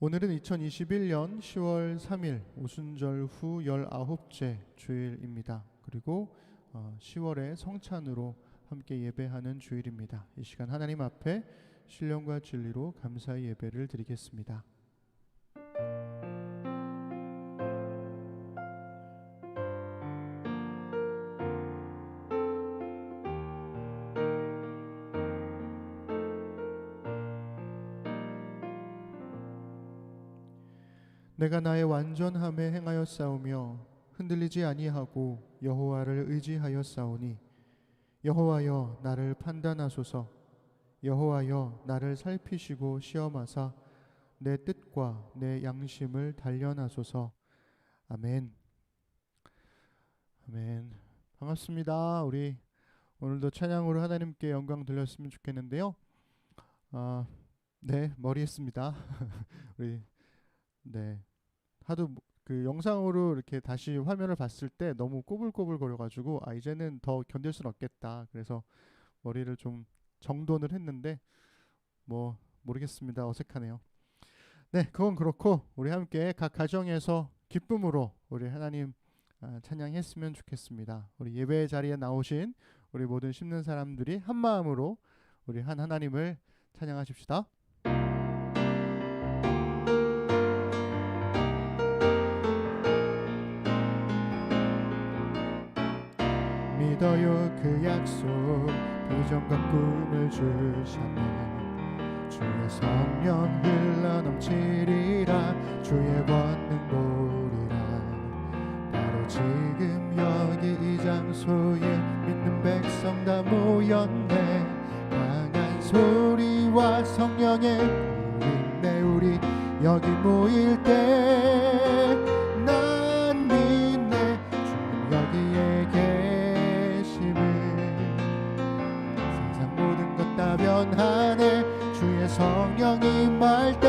오늘은 2021년 10월 3일 오순절 후 19째 주일입니다. 그리고 10월의 성찬으로 함께 예배하는 주일입니다. 이 시간 하나님 앞에 신령과 진리로 감사의 예배를 드리겠습니다. 내가 나의 완전함에 행하여 싸우며 흔들리지 아니하고 여호와를 의지하여 싸우니 여호와여 나를 판단하소서. 여호와여 나를 살피시고 시험하사 내 뜻과 내 양심을 단련하소서. 아멘. 아멘. 반갑습니다. 우리 오늘도 찬양으로 하나님께 영광 돌렸으면 좋겠는데요. 네, 머리 했습니다. 우리 하도 그 영상으로 이렇게 다시 화면을 봤을 때 너무 꼬불꼬불 거려가지고 이제는 더 견딜 수는 없겠다. 그래서 머리를 좀 정돈을 했는데 모르겠습니다. 어색하네요. 네, 그건 그렇고 우리 함께 각 가정에서 기쁨으로 우리 하나님 찬양했으면 좋겠습니다. 우리 예배 자리에 나오신 우리 모든 심는 사람들이 한 마음으로 우리 한 하나님을 찬양하십시다. 믿어요 그 약속 비전과 꿈을 주셨네. 주의 성령 흘러넘치리라. 주의 권능 보리라. 바로 지금 여기 이 장소에 믿는 백성 다 모였네. 강한 소리와 성령의 불인내 우리 여기 모일 때 난 믿네. 주님 여기에 세상 모든 것 다 변하네. 주의 성령 임할 때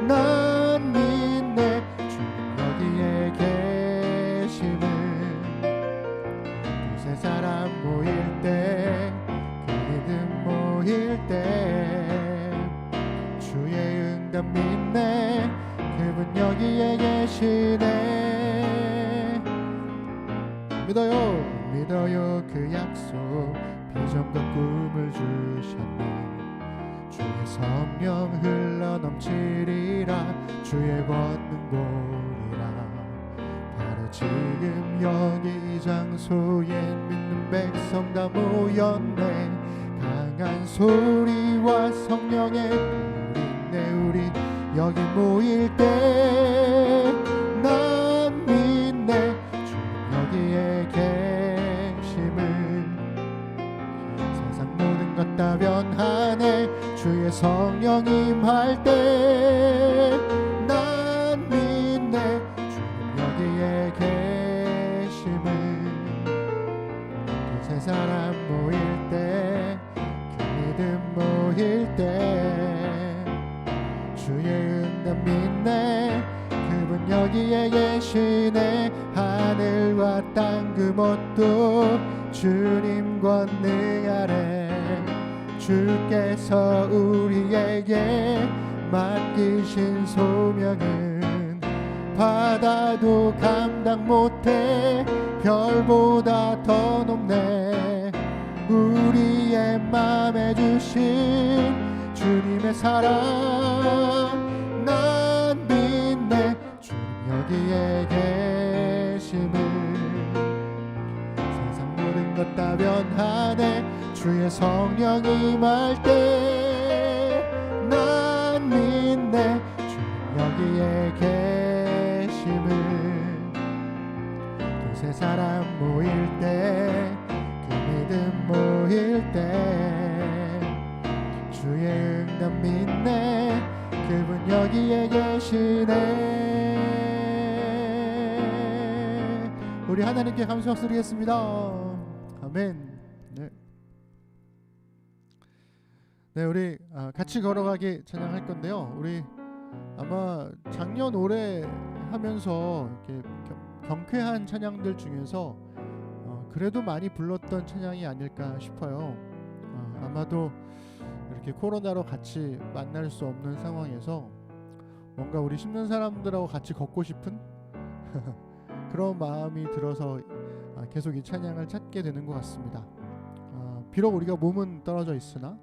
난 믿네. 주님 여기에 계심을. 두세 사람 모일 때 그 믿음 모일 때 주의 응답 믿네. 그분 여기에 계시네. 믿어요 그 약속 비전과 꿈을 주셨네. 주의 성령 흘러넘치리라. 주의 권능 보리라. 바로 지금 여기 이 장소에 믿는 백성 다 모였네. 강한 소리와 성령의 불인내 우리 여기 모일 때 난 믿네. 주님 여기에 세상 모든 것 다 변하네. 주의 성령 임할 때 난 믿네. 주님 여기에 계심을. 두세 사람 모일 때 그 믿음 모일 때 주의 응답 믿네. 그분 여기에 계시네. 하늘과 땅 그 뭣도 주님 권능 아래. 주께서 우리에게 맡기신 소명은 바다도 감당 못해 별보다 더 높네. 우리의 맘에 주신 주님의 사랑 난 믿네. 주님 여기에 계심을. 모든 것 다 변하네. 주의 성령 임할 때 난 믿네. 주님 여기에 계심을. 두세 사람 모일 때 그 믿음 모일 때 주의 응답 믿네. 그분 여기에 계시네. 우리 하나님께 감사 드리겠습니다. 아멘. 네, 우리 같이 걸어가기 찬양할 건데요. 우리 아마 작년 올해 하면서 이렇게 경쾌한 찬양들 중에서 그래도 많이 불렀던 찬양이 아닐까 싶어요. 아마도 이렇게 코로나로 같이 만날 수 없는 상황에서 뭔가 우리 심는 사람들하고 같이 걷고 싶은 그런 마음이 들어서 계속 이 찬양을 찾게 되는 것 같습니다. 비록 우리가 몸은 떨어져 있으나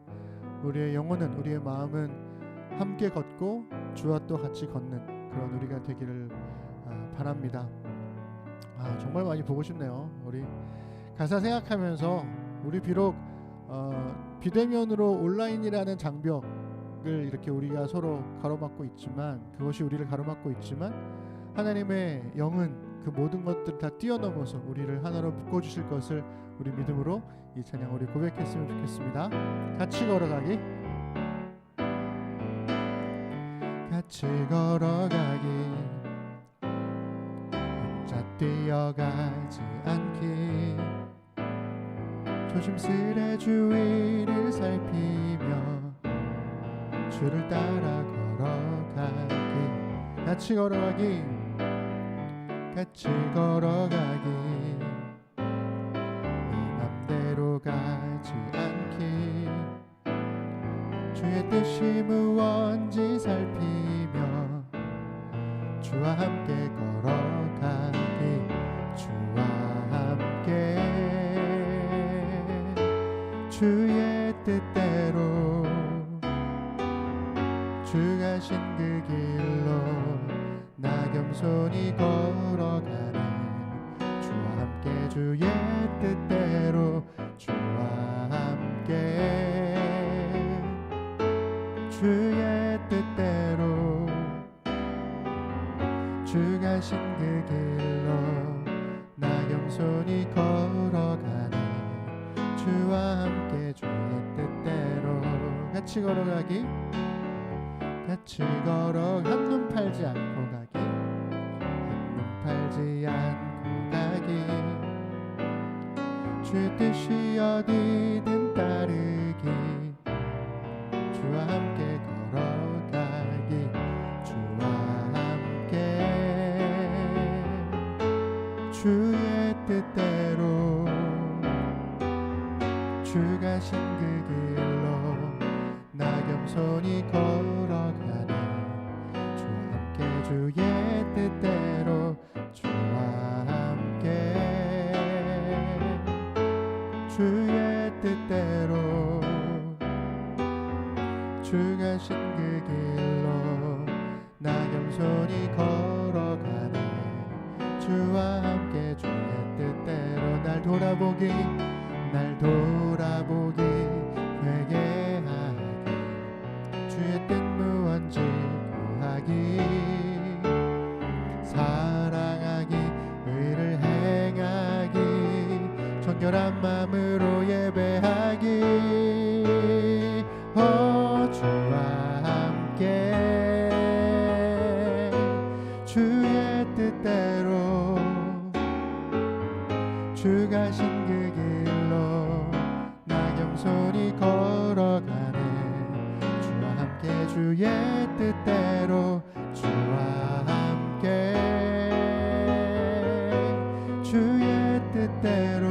우리의 영혼은, 우리의 마음은 함께 걷고 주와 또 같이 걷는 그런 우리가 되기를 바랍니다. 정말 많이 보고 싶네요. 우리 가사 생각하면서 우리 비록 비대면으로 온라인이라는 장벽을 이렇게 우리가 서로 가로막고 있지만, 그것이 우리를 가로막고 있지만 하나님의 영은 그 모든 것들을 다 뛰어넘어서 우리를 하나로 묶어주실 것을 우리 믿음으로 이 찬양 우리 고백했으면 좋겠습니다. 같이 걸어가기. 같이 걸어가기, 혼자 뛰어가지 않기, 조심스레 주위를 살피며 주를 따라 걸어가기. 같이 걸어가기, 같이 걸어가기, 네 맘대로 가지 않기, 주의 뜻이 무언지 살피며 주와 함께 걸어가기. 주와 함께 주의 뜻대로 주 가신 그 길로 나 겸손히 걸어가네. 주와 함께 주의 뜻대로, 주와 함께 주의 뜻대로 주 가신 그 길로 나 겸손히 걸어가네. 주와 함께 주의 뜻대로. 같이 걸어가기, 같이 걸어 한눈 팔지 않고 가기, 한눈 팔지 않고 가기, 주의 뜻이 어디든 따르기, 주와 함께 걸어가기. 주와 함께 주의 뜻대로 주 가신 그 길로 나 겸손히 걸어가네. 주와 함께 주의 뜻대로, 주와 함께 주의 뜻대로 주 가신 그 길로 나 겸손히 걸어가네. 주와 함께 주의 뜻대로. 날 돌아보기, 날 돌아보기, 회개하기, 주의 뜻 무언지 구하기, 사랑하기, 의를 행하기, 정결한 마음으로 예배하기. 주와 함께 주의 뜻대로 주 가신 그 길로 나 겸손히 걸어가네. 주와 함께 주의 뜻대로, 주와 함께 주의 뜻대로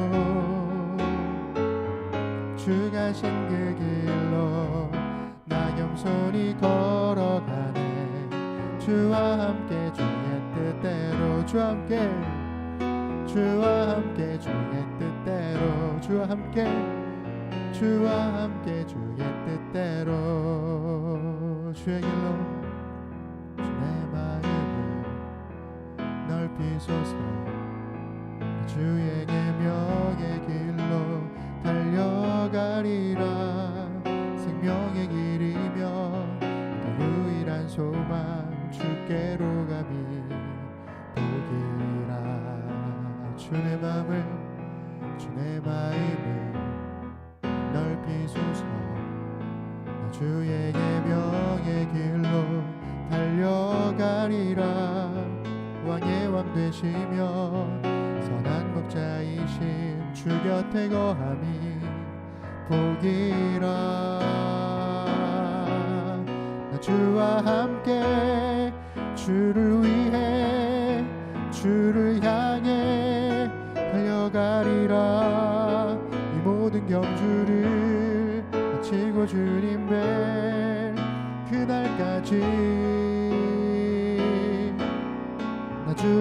주 가신 그 길로 나 겸손히 걸어가네. 주와 함께 주의 뜻대로, 주와 함께 주와 함께 주의 뜻대로, 주와 함께 주와 함께 주의 뜻대로. 주의 길로 주의 마음을 넓히소서. 주의 계명의 길로 달려가리라. 생명의 길이며 또 유일한 소망 주께로 감히 보기라. 주의 마음을 넓히소서. 나 주의 계명의 길로 달려가리라. 왕의 왕 되시며 선한 목자이신 주 곁에 거함이 보기라. 나 주와 함께 주를 위해 주를 향해 달려가리라. 이 모든 경주를 마치고 주님 뵐 그날까지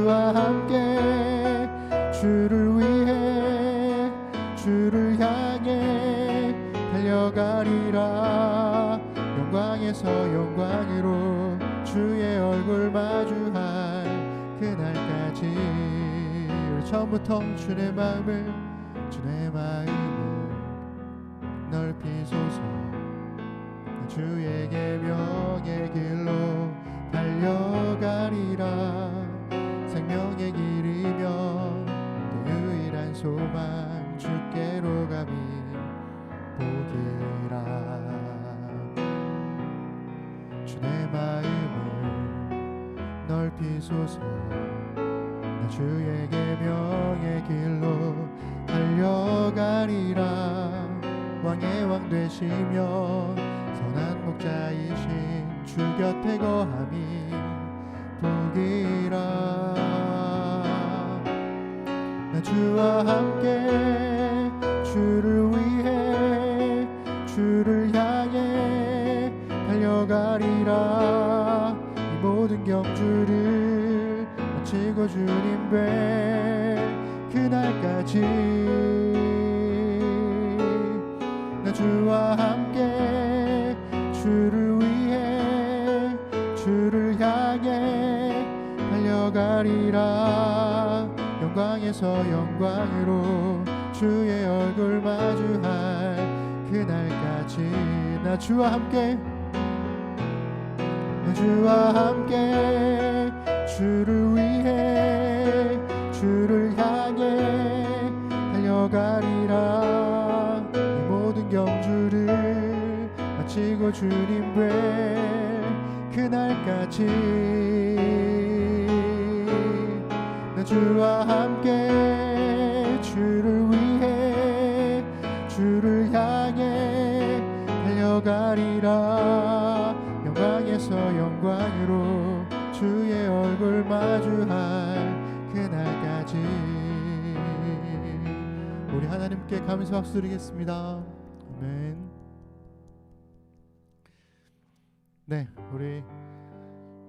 주와 함께 주를 위해 주를 향해 달려가리라. 영광에서 영광으로 주의 얼굴 마주할 그날까지. 우리 처음부터 주의 마음을 넓히소서. 주의 계명의 길로 달려가리라. 생명의 길이면 내 유일한 소망 주께로 감히 보리라. 주의 마음을 넓히소서. 나 주의 계명의 길로 달려가리라. 왕의 왕 되시며 선한 목자이신 주 곁에 거함이 복이라. 나 주와 함께 주를 위해 주를 향해 달려가리라. 이 모든 경주를 마치고 주님 뵐 그날까지. 나 주와 함께 주를 위해 주를 향해 달려가리라. 영광에서 영광으로 주의 얼굴 마주할 그날까지. 나 주와 함께 주를 위해 주를 향해 달려가리라. 경주를 마치고 주님 뵐 그날까지. 나 주와 함께 주를 위해 주를 향해 달려가리라. 영광에서 영광으로 주의 얼굴 마주할 그날까지. 우리 하나님께 감사 박수 드리겠습니다. 아멘. 네, 우리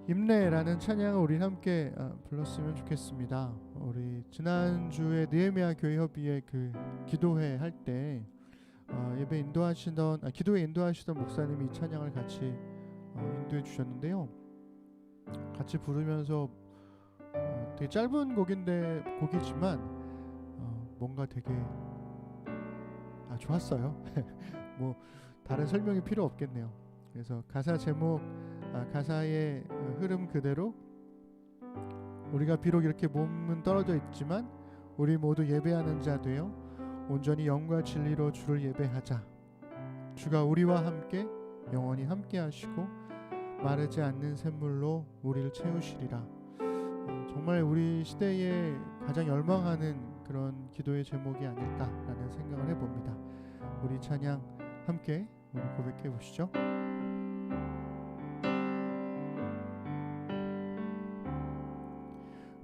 임례라는 찬양을 우리 함께 불렀으면 좋겠습니다. 우리 지난주에 느헤미야 교회 협의회 그 기도회 할 때 예배 인도하시던 기도회 인도하시던 목사님이 이 찬양을 같이 인도해 주셨는데요. 같이 부르면서 되게 짧은 곡이지만 뭔가 되게 좋았어요. 뭐 다른 설명이 필요 없겠네요. 그래서 가사 제목, 가사의 흐름 그대로 우리가 비록 이렇게 몸은 떨어져 있지만 우리 모두 예배하는 자 되어 온전히 영과 진리로 주를 예배하자. 주가 우리와 함께 영원히 함께 하시고 마르지 않는 샘물로 우리를 채우시리라. 정말 우리 시대에 가장 열망하는 그런 기도의 제목이 아닐까라는 생각을 해봅니다. 우리 찬양 함께 우리 고백해 보시죠.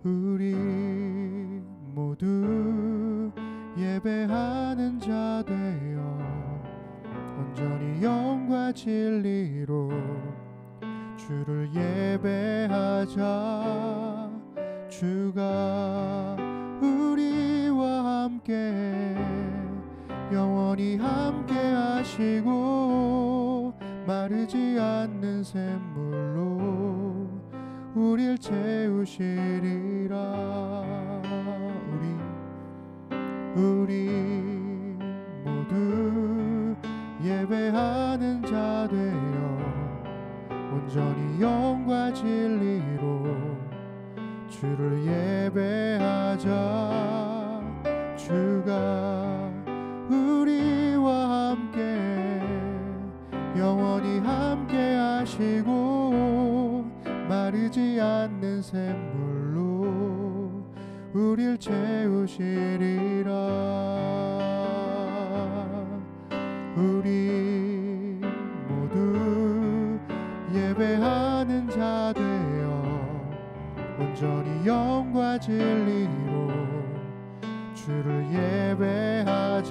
우리 모두 예배하는 자 되어 온전히 영과 진리로 주를 예배하자. 주가 우리와 함께 영원히 함께 하시고 마르지 않는 샘물로 우릴 채우시리라. 우리 모두 예배하는 자 되어 온전히 영과 진리로 주를 예배하자. 주가 우리와 함께 영원히 함께 하시고 마르지 않는 샘물로 우릴 채우시리라. 우리 모두 예배하는 자 되어 온전히 영과 진리로 주를 예배하자.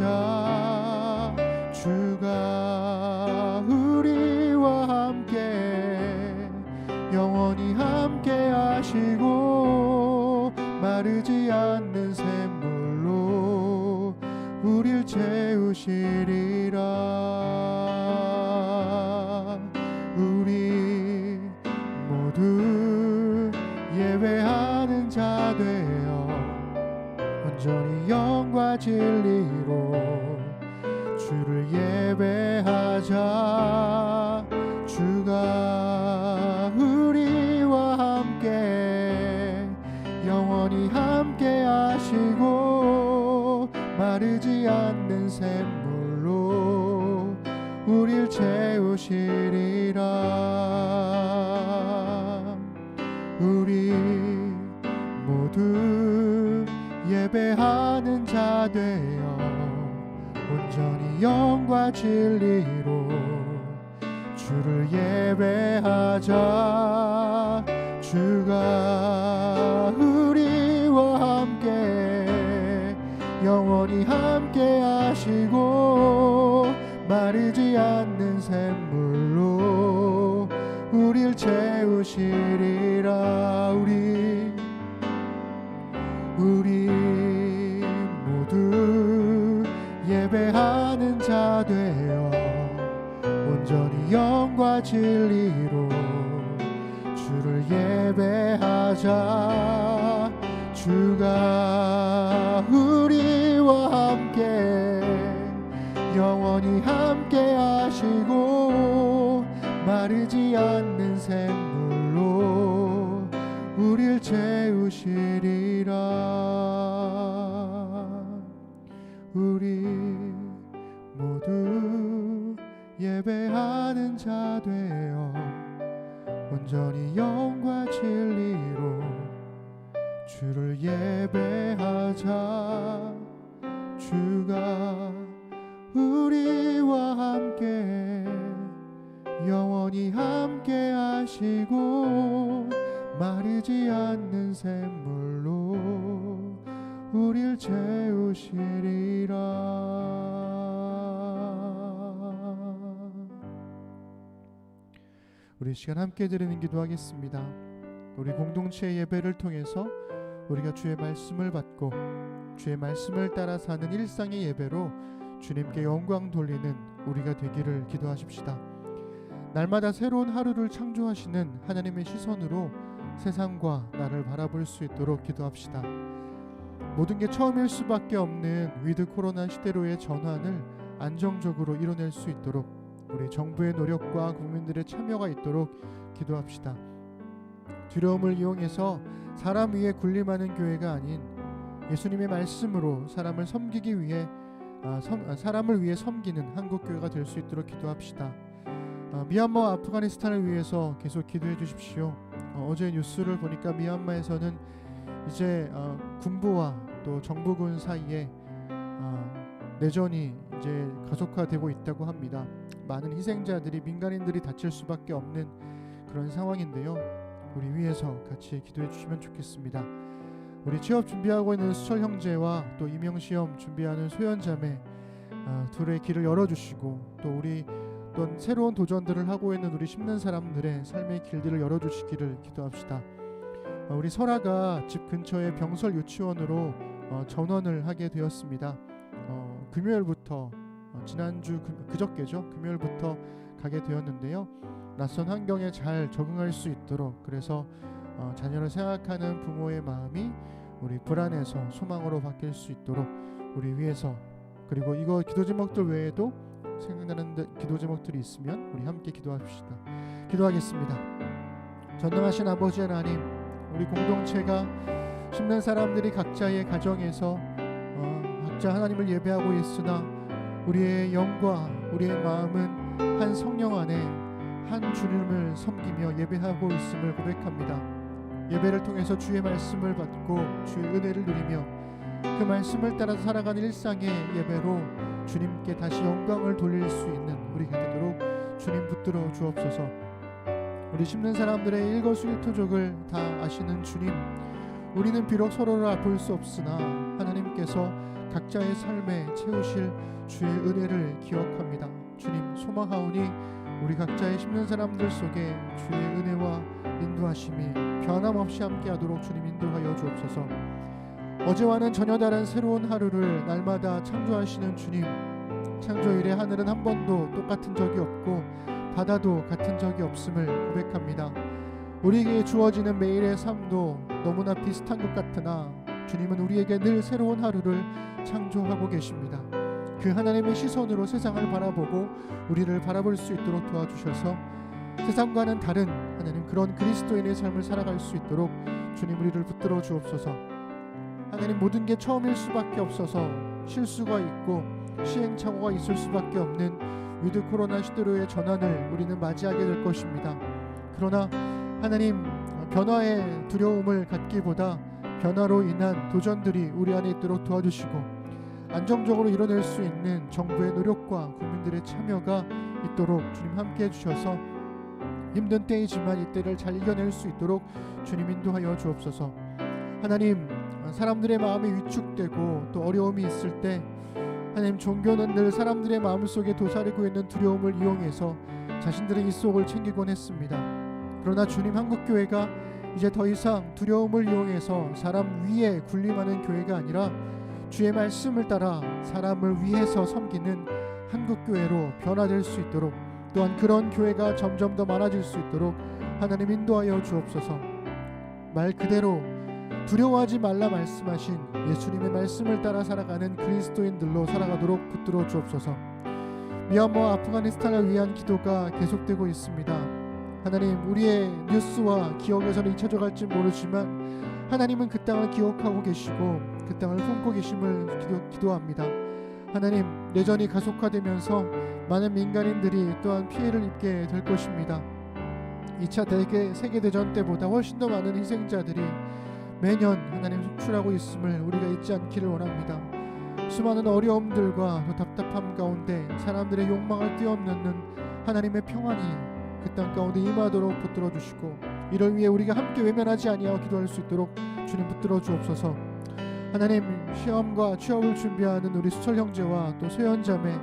주가 우리와 함께 영원히 함께 하시고 마르지 않는 샘물로 우릴 채우시리라. 우리 모두 예배하는 자 되어 온전히 영과 진리로 주를 예배하자. 주가 우리와 함께 영원히 함께 하시고 마르지 않는 샘물로 우릴 채우시리라. 우리 모두 예배하는 자 되어 온전히 영과 진리로 주를 예배하자. 주가 우리와 함께 영원히 함께 하시고 마르지 않는 샘물로 우릴 채우시리라. 우리 모두 예배하는 자 되어 온전히 영과 진리로 주를 예배하자. 주가 우리와 함께 영원히 함께 하시고 마르지 않는 샘물로 우릴 채우시리라. 우리 모두 예배하는 자 되어 온전히 영과 진리로 주를 예배하자. 주가 우리와 함께 영원히 함께 하시고 마르지 않는 샘물로 우릴 채우시리라. 우리 시간 함께 드리는 기도하겠습니다. 우리 공동체 예배를 통해서 우리가 주의 말씀을 받고 주의 말씀을 따라 사는 일상의 예배로 주님께 영광 돌리는 우리가 되기를 기도하십시다. 날마다 새로운 하루를 창조하시는 하나님의 시선으로 세상과 나를 바라볼 수 있도록 기도합시다. 모든 게 처음일 수밖에 없는 위드 코로나 시대로의 전환을 안정적으로 이뤄낼 수 있도록 우리 정부의 노력과 국민들의 참여가 있도록 기도합시다. 두려움을 이용해서 사람 위에 군림하는 교회가 아닌 예수님의 말씀으로 사람을 섬기기 위해 사람을 위해 섬기는 한국교회가 될 수 있도록 기도합시다. 미얀마와 아프가니스탄을 위해서 계속 기도해 주십시오. 어제 뉴스를 보니까 미얀마에서는 이제 군부와 또 정부군 사이에 내전이 이제 가속화되고 있다고 합니다. 많은 희생자들이 민간인들이 다칠 수밖에 없는 그런 상황인데요. 우리 위해서 같이 기도해 주시면 좋겠습니다. 우리 취업 준비하고 있는 수철 형제와 또 임용시험 준비하는 소연자매 둘의 길을 열어주시고 또 우리 또 새로운 도전들을 하고 있는 우리 심는 사람들의 삶의 길들을 열어주시기를 기도합시다. 우리 설아가 집 근처의 병설 유치원으로 전원을 하게 되었습니다. 금요일부터 지난주 그저께죠. 금요일부터 가게 되었는데요. 낯선 환경에 잘 적응할 수 있도록 그래서 자녀를 생각하는 부모의 마음이 우리 불안에서 소망으로 바뀔 수 있도록 우리 위해서 그리고 이거 기도 제목들 외에도 생각나는 기도 제목들이 있으면 우리 함께 기도합시다. 기도하겠습니다. 전능하신 아버지 하나님, 우리 공동체가 심는 사람들이 각자의 가정에서 각자 하나님을 예배하고 있으나 우리의 영과 우리의 마음은 한 성령 안에 한 주님을 섬기며 예배하고 있음을 고백합니다. 예배를 통해서 주의 말씀을 받고 주의 은혜를 누리며 그 말씀을 따라서 살아가는 일상의 예배로 주님께 다시 영광을 돌릴 수 있는 우리가 되도록 주님 붙들어 주옵소서. 우리 심는 사람들의 일거수일투족을 다 아시는 주님, 우리는 비록 서로를 볼 수 없으나 하나님께서 각자의 삶에 채우실 주의 은혜를 기억합니다. 주님, 소망하오니 우리 각자의 심는 사람들 속에 주의 은혜와 인도하심이 변함없이 함께하도록 주님 인도하여 주옵소서. 어제와는 전혀 다른 새로운 하루를 날마다 창조하시는 주님, 창조 이래 하늘은 한 번도 똑같은 적이 없고 바다도 같은 적이 없음을 고백합니다. 우리에게 주어지는 매일의 삶도 너무나 비슷한 것 같으나 주님은 우리에게 늘 새로운 하루를 창조하고 계십니다. 그 하나님의 시선으로 세상을 바라보고 우리를 바라볼 수 있도록 도와주셔서 세상과는 다른 하나님 그런 그리스도인의 삶을 살아갈 수 있도록 주님 우리를 붙들어 주옵소서. 하나님 모든 게 처음일 수밖에 없어서 실수가 있고 시행착오가 있을 수밖에 없는 위드 코로나 시대로의 전환을 우리는 맞이하게 될 것입니다. 그러나 하나님 변화의 두려움을 갖기보다 변화로 인한 도전들이 우리 안에 있도록 도와주시고 안정적으로 이뤄낼 수 있는 정부의 노력과 국민들의 참여가 있도록 주님 함께 해주셔서 힘든 때이지만 이때를 잘 이겨낼 수 있도록 주님 인도하여 주옵소서. 하나님 사람들의 마음이 위축되고 또 어려움이 있을 때 하나님 종교는 늘 사람들의 마음속에 도사리고 있는 두려움을 이용해서 자신들의 입속을 챙기곤 했습니다. 그러나 주님 한국교회가 이제 더 이상 두려움을 이용해서 사람 위에 군림하는 교회가 아니라 주의 말씀을 따라 사람을 위해서 섬기는 한국교회로 변화될 수 있도록 또한 그런 교회가 점점 더 많아질 수 있도록 하나님 인도하여 주옵소서. 말 그대로 두려워하지 말라 말씀하신 예수님의 말씀을 따라 살아가는 그리스도인들로 살아가도록 붙들어 주옵소서. 미얀마 아프가니스탄을 위한 기도가 계속되고 있습니다. 하나님 우리의 뉴스와 기억에서는 잊혀져 갈지 모르지만 하나님은 그 땅을 기억하고 계시고 그 땅을 품고 계심을 기도합니다. 하나님 내전이 가속화되면서 많은 민간인들이 또한 피해를 입게 될 것입니다. 2차 세계대전 때보다 훨씬 더 많은 희생자들이 매년 하나님 속출하고 있음을 우리가 잊지 않기를 원합니다. 수많은 어려움들과 또 답답함 가운데 사람들의 욕망을 뛰어넘는 하나님의 평안이 그 땅 가운데 임하도록 붙들어 주시고 이를 위해 우리가 함께 외면하지 아니하고 기도할 수 있도록 주님 붙들어 주옵소서. 하나님 시험과 취업을 준비하는 우리 수철 형제와 또 소연 자매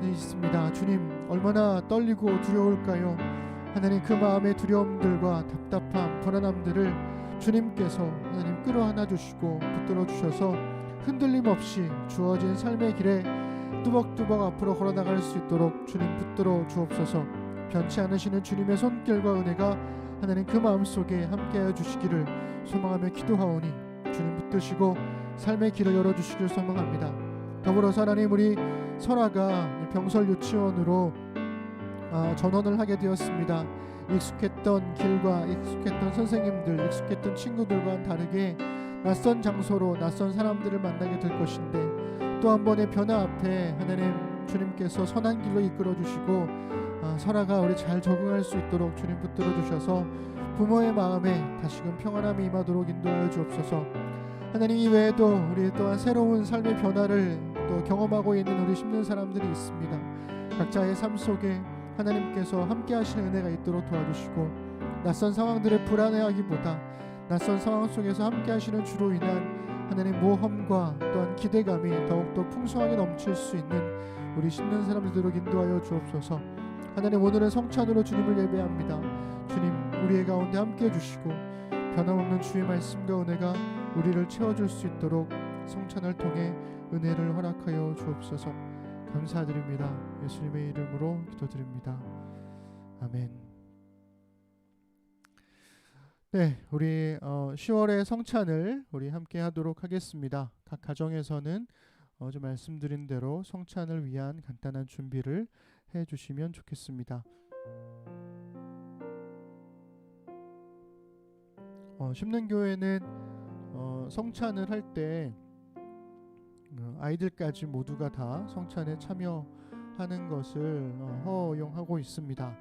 있습니다. 주님 얼마나 떨리고 두려울까요? 하나님 그 마음의 두려움들과 답답함 불안함들을 주님께서 하나님 끌어안아 주시고 붙들어 주셔서 흔들림 없이 주어진 삶의 길에 뚜벅뚜벅 앞으로 걸어나갈 수 있도록 주님 붙들어 주옵소서. 변치 않으시는 주님의 손길과 은혜가 하나님 그 마음속에 함께하여 주시기를 소망하며 기도하오니 주님 붙드시고 삶의 길을 열어주시길 소망합니다. 더불어서 하나님 우리 설아가 병설 유치원으로 전원을 하게 되었습니다. 익숙했던 길과 익숙했던 선생님들, 익숙했던 친구들과는 다르게 낯선 장소로 낯선 사람들을 만나게 될 것인데 또 한 번의 변화 앞에 하나님 주님께서 선한 길로 이끌어 주시고 설아가 우리 잘 적응할 수 있도록 주님 붙들어 주셔서 부모의 마음에 다시금 평안함이 임하도록 인도하여 주옵소서. 하나님 이외에도 우리 또한 새로운 삶의 변화를 또 경험하고 있는 우리 힘든 사람들이 있습니다. 각자의 삶 속에 하나님께서 함께 하시는 은혜가 있도록 도와주시고 낯선 상황들을 불안해하기보다 낯선 상황 속에서 함께 하시는 주로 인한 하나님 모험과 또한 기대감이 더욱더 풍성하게 넘칠 수 있는 우리 힘든 사람들로 인도하여 주옵소서. 하나님 오늘은 성찬으로 주님을 예배합니다. 주님 우리의 가운데 함께 해주시고 변함없는 주의 말씀과 은혜가 우리를 채워줄 수 있도록 성찬을 통해 은혜를 허락하여 주옵소서. 감사드립니다. 예수님의 이름으로 기도드립니다. 아멘. 네, 우리 10월의 성찬을 우리 함께 하도록 하겠습니다. 각 가정에서는 어제 말씀드린 대로 성찬을 위한 간단한 준비를 해주시면 좋겠습니다. 심는교회는 성찬을 할 때 아이들까지 모두가 다 성찬에 참여하는 것을 허용하고 있습니다.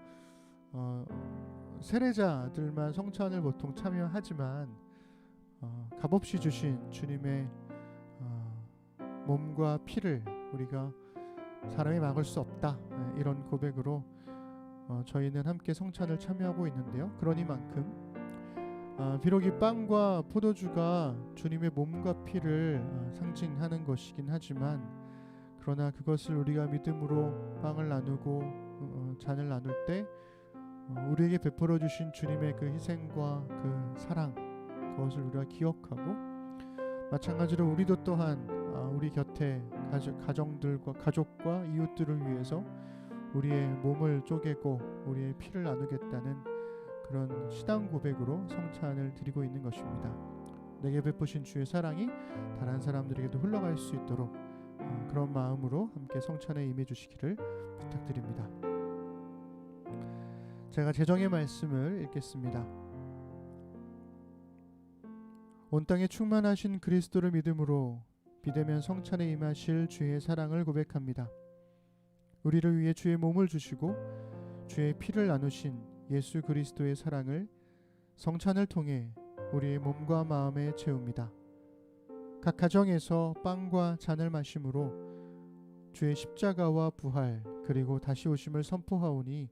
세례자들만 성찬을 보통 참여하지만 값없이 주신 주님의 몸과 피를 우리가 사람이 막을 수 없다, 이런 고백으로 저희는 함께 성찬을 참여하고 있는데요. 그러니만큼 비록 이 빵과 포도주가 주님의 몸과 피를 상징하는 것이긴 하지만 그러나 그것을 우리가 믿음으로 빵을 나누고 잔을 나눌 때 우리에게 베풀어 주신 주님의 그 희생과 그 사랑, 그것을 우리가 기억하고 마찬가지로 우리도 또한 우리 곁에 가정들과 가족과 이웃들을 위해서 우리의 몸을 쪼개고 우리의 피를 나누겠다는 그런 신앙 고백으로 성찬을 드리고 있는 것입니다. 내게 베푸신 주의 사랑이 다른 사람들에게도 흘러갈 수 있도록 그런 마음으로 함께 성찬에 임해 주시기를 부탁드립니다. 제가 재정의 말씀을 읽겠습니다. 온 땅에 충만하신 그리스도를 믿음으로 비대면 성찬에 임하실 주의 사랑을 고백합니다. 우리를 위해 주의 몸을 주시고 주의 피를 나누신 예수 그리스도의 사랑을 성찬을 통해 우리의 몸과 마음에 채웁니다. 각 가정에서 빵과 잔을 마심으로 주의 십자가와 부활 그리고 다시 오심을 선포하오니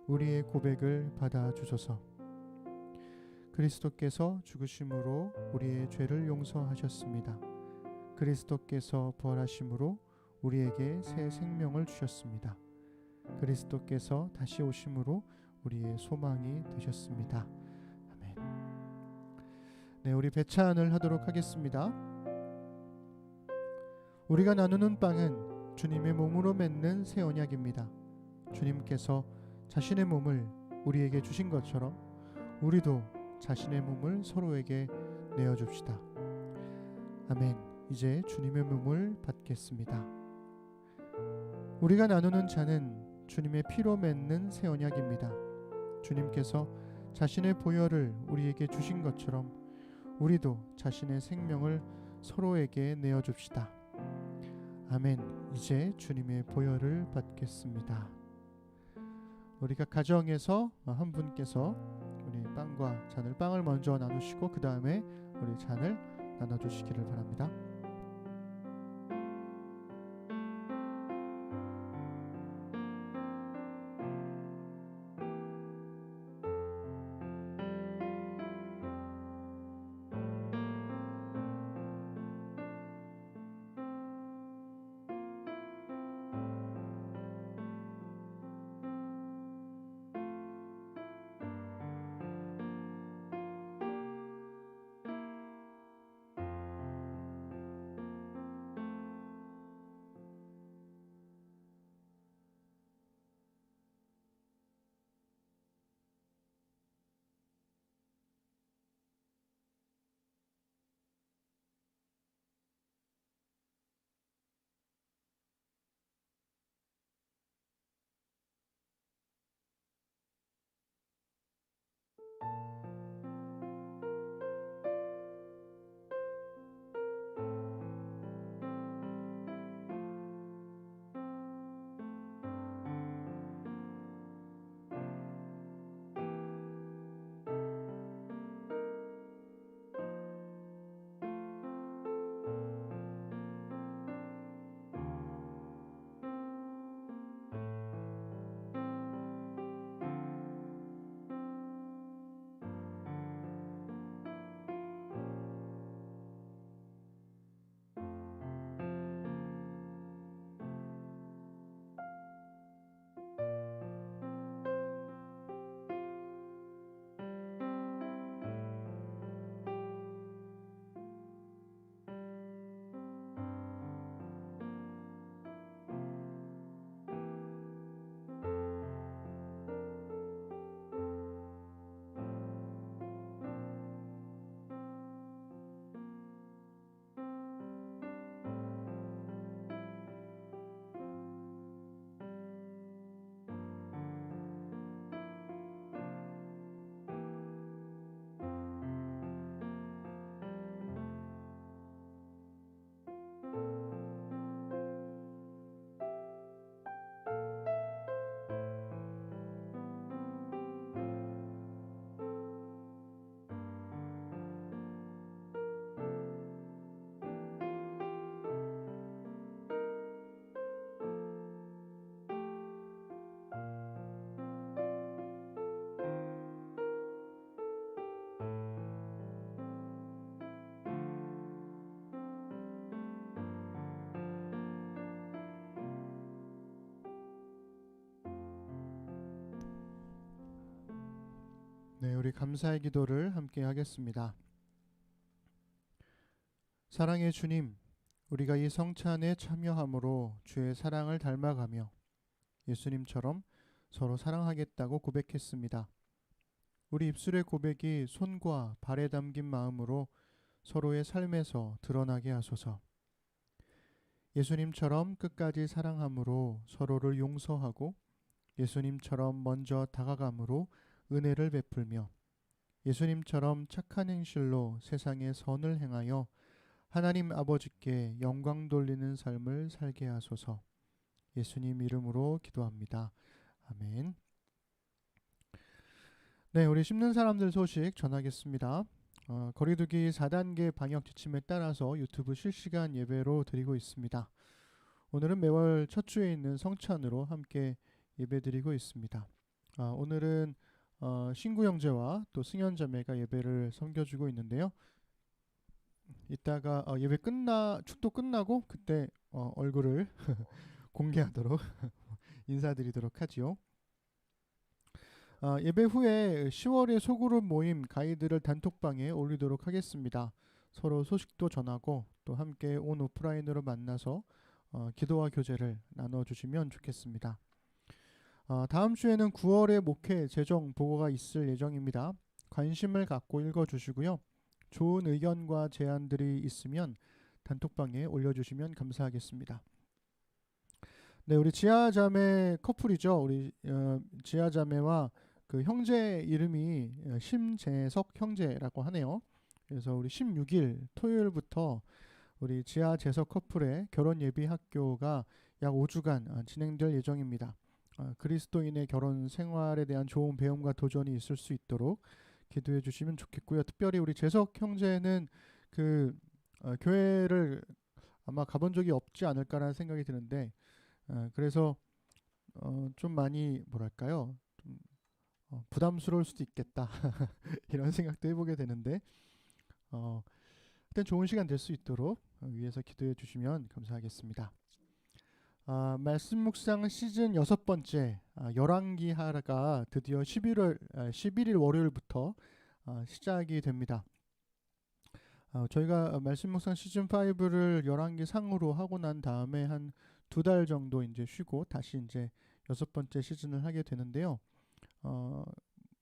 우리의 고백을 받아주소서. 그리스도께서 죽으심으로 우리의 죄를 용서하셨습니다. 그리스도께서 부활하심으로 우리에게 새 생명을 주셨습니다. 그리스도께서 다시 오심으로 우리의 소망이 되셨습니다. 아멘. 네, 우리 배찬을 하도록 하겠습니다. 우리가 나누는 빵은 주님의 몸으로 맺는 새 언약입니다. 주님께서 자신의 몸을 우리에게 주신 것처럼 우리도 자신의 몸을 서로에게 내어줍시다. 아멘. 이제 주님의 몸을 받겠습니다. 우리가 나누는 잔은 주님의 피로 맺는 새 언약입니다. 주님께서 자신의 보혈을 우리에게 주신 것처럼 우리도 자신의 생명을 서로에게 내어줍시다. 아멘. 이제 주님의 보혈을 받겠습니다. 우리가 가정에서 한 분께서 우리 빵과 잔을, 빵을 먼저 나누시고 그 다음에 우리 잔을 나눠주시기를 바랍니다. 네, 우리 감사의 기도를 함께 하겠습니다. 사랑의 주님, 우리가 이 성찬에 참여함으로 주의 사랑을 닮아가며 예수님처럼 서로 사랑하겠다고 고백했습니다. 우리 입술의 고백이 손과 발에 담긴 마음으로 서로의 삶에서 드러나게 하소서. 예수님처럼 끝까지 사랑함으로 서로를 용서하고 예수님처럼 먼저 다가감으로 은혜를 베풀며 예수님처럼 착한 행실로 세상에 선을 행하여 하나님 아버지께 영광 돌리는 삶을 살게 하소서. 예수님 이름으로 기도합니다. 아멘. 네, 우리 씹는 사람들 소식 전하겠습니다. 거리두기 4단계 방역 지침에 따라서 유튜브 실시간 예배로 드리고 있습니다. 오늘은 매월 첫 주에 있는 성찬으로 함께 예배 드리고 있습니다. 오늘은 신구 형제와 또 승현 자매가 예배를 섬겨주고 있는데요. 이따가 예배 축도 끝나고 그때 얼굴을 공개하도록 인사드리도록 하지요. 예배 후에 10월의 소그룹 모임 가이드를 단톡방에 올리도록 하겠습니다. 서로 소식도 전하고 또 함께 온 오프라인으로 만나서 기도와 교제를 나눠주시면 좋겠습니다. 다음 주에는 9월의 목회 재정 보고가 있을 예정입니다. 관심을 갖고 읽어주시고요. 좋은 의견과 제안들이 있으면 단톡방에 올려주시면 감사하겠습니다. 네, 우리 지하자매 커플이죠. 우리 지하자매와 그 형제 이름이 심재석 형제라고 하네요. 그래서 우리 16일 토요일부터 우리 지하재석 커플의 결혼 예비 학교가 약 5주간 진행될 예정입니다. 그리스도인의 결혼 생활에 대한 좋은 배움과 도전이 있을 수 있도록 기도해 주시면 좋겠고요. 특별히 우리 재석 형제는 그 교회를 아마 가본 적이 없지 않을까라는 생각이 드는데 그래서 좀 많이 뭐랄까요? 좀 부담스러울 수도 있겠다 이런 생각도 해보게 되는데 일단 좋은 시간 될 수 있도록 위에서 기도해 주시면 감사하겠습니다. 말씀 묵상 시즌 6번째 열왕기 하라가 드디어 11일 월요일부터 시작이 됩니다. 저희가 말씀 묵상 시즌 5를 열왕기 상으로 하고 난 다음에 한 2달 정도 이제 쉬고 다시 이제 6번째 시즌을 하게 되는데요.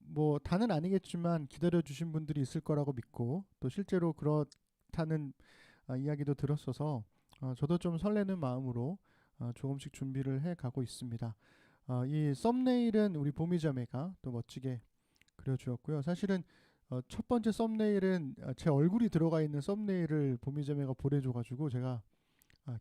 뭐 다는 아니겠지만 기다려 주신 분들이 있을 거라고 믿고 또 실제로 그렇다는 이야기도 들었어서 저도 좀 설레는 마음으로 조금씩 준비를 해 가고 있습니다. 이 썸네일은 우리 보미자매가 또 멋지게 그려주었고요. 사실은 첫 번째 썸네일은 제 얼굴이 들어가 있는 썸네일을 보미자매가 보내줘가지고 제가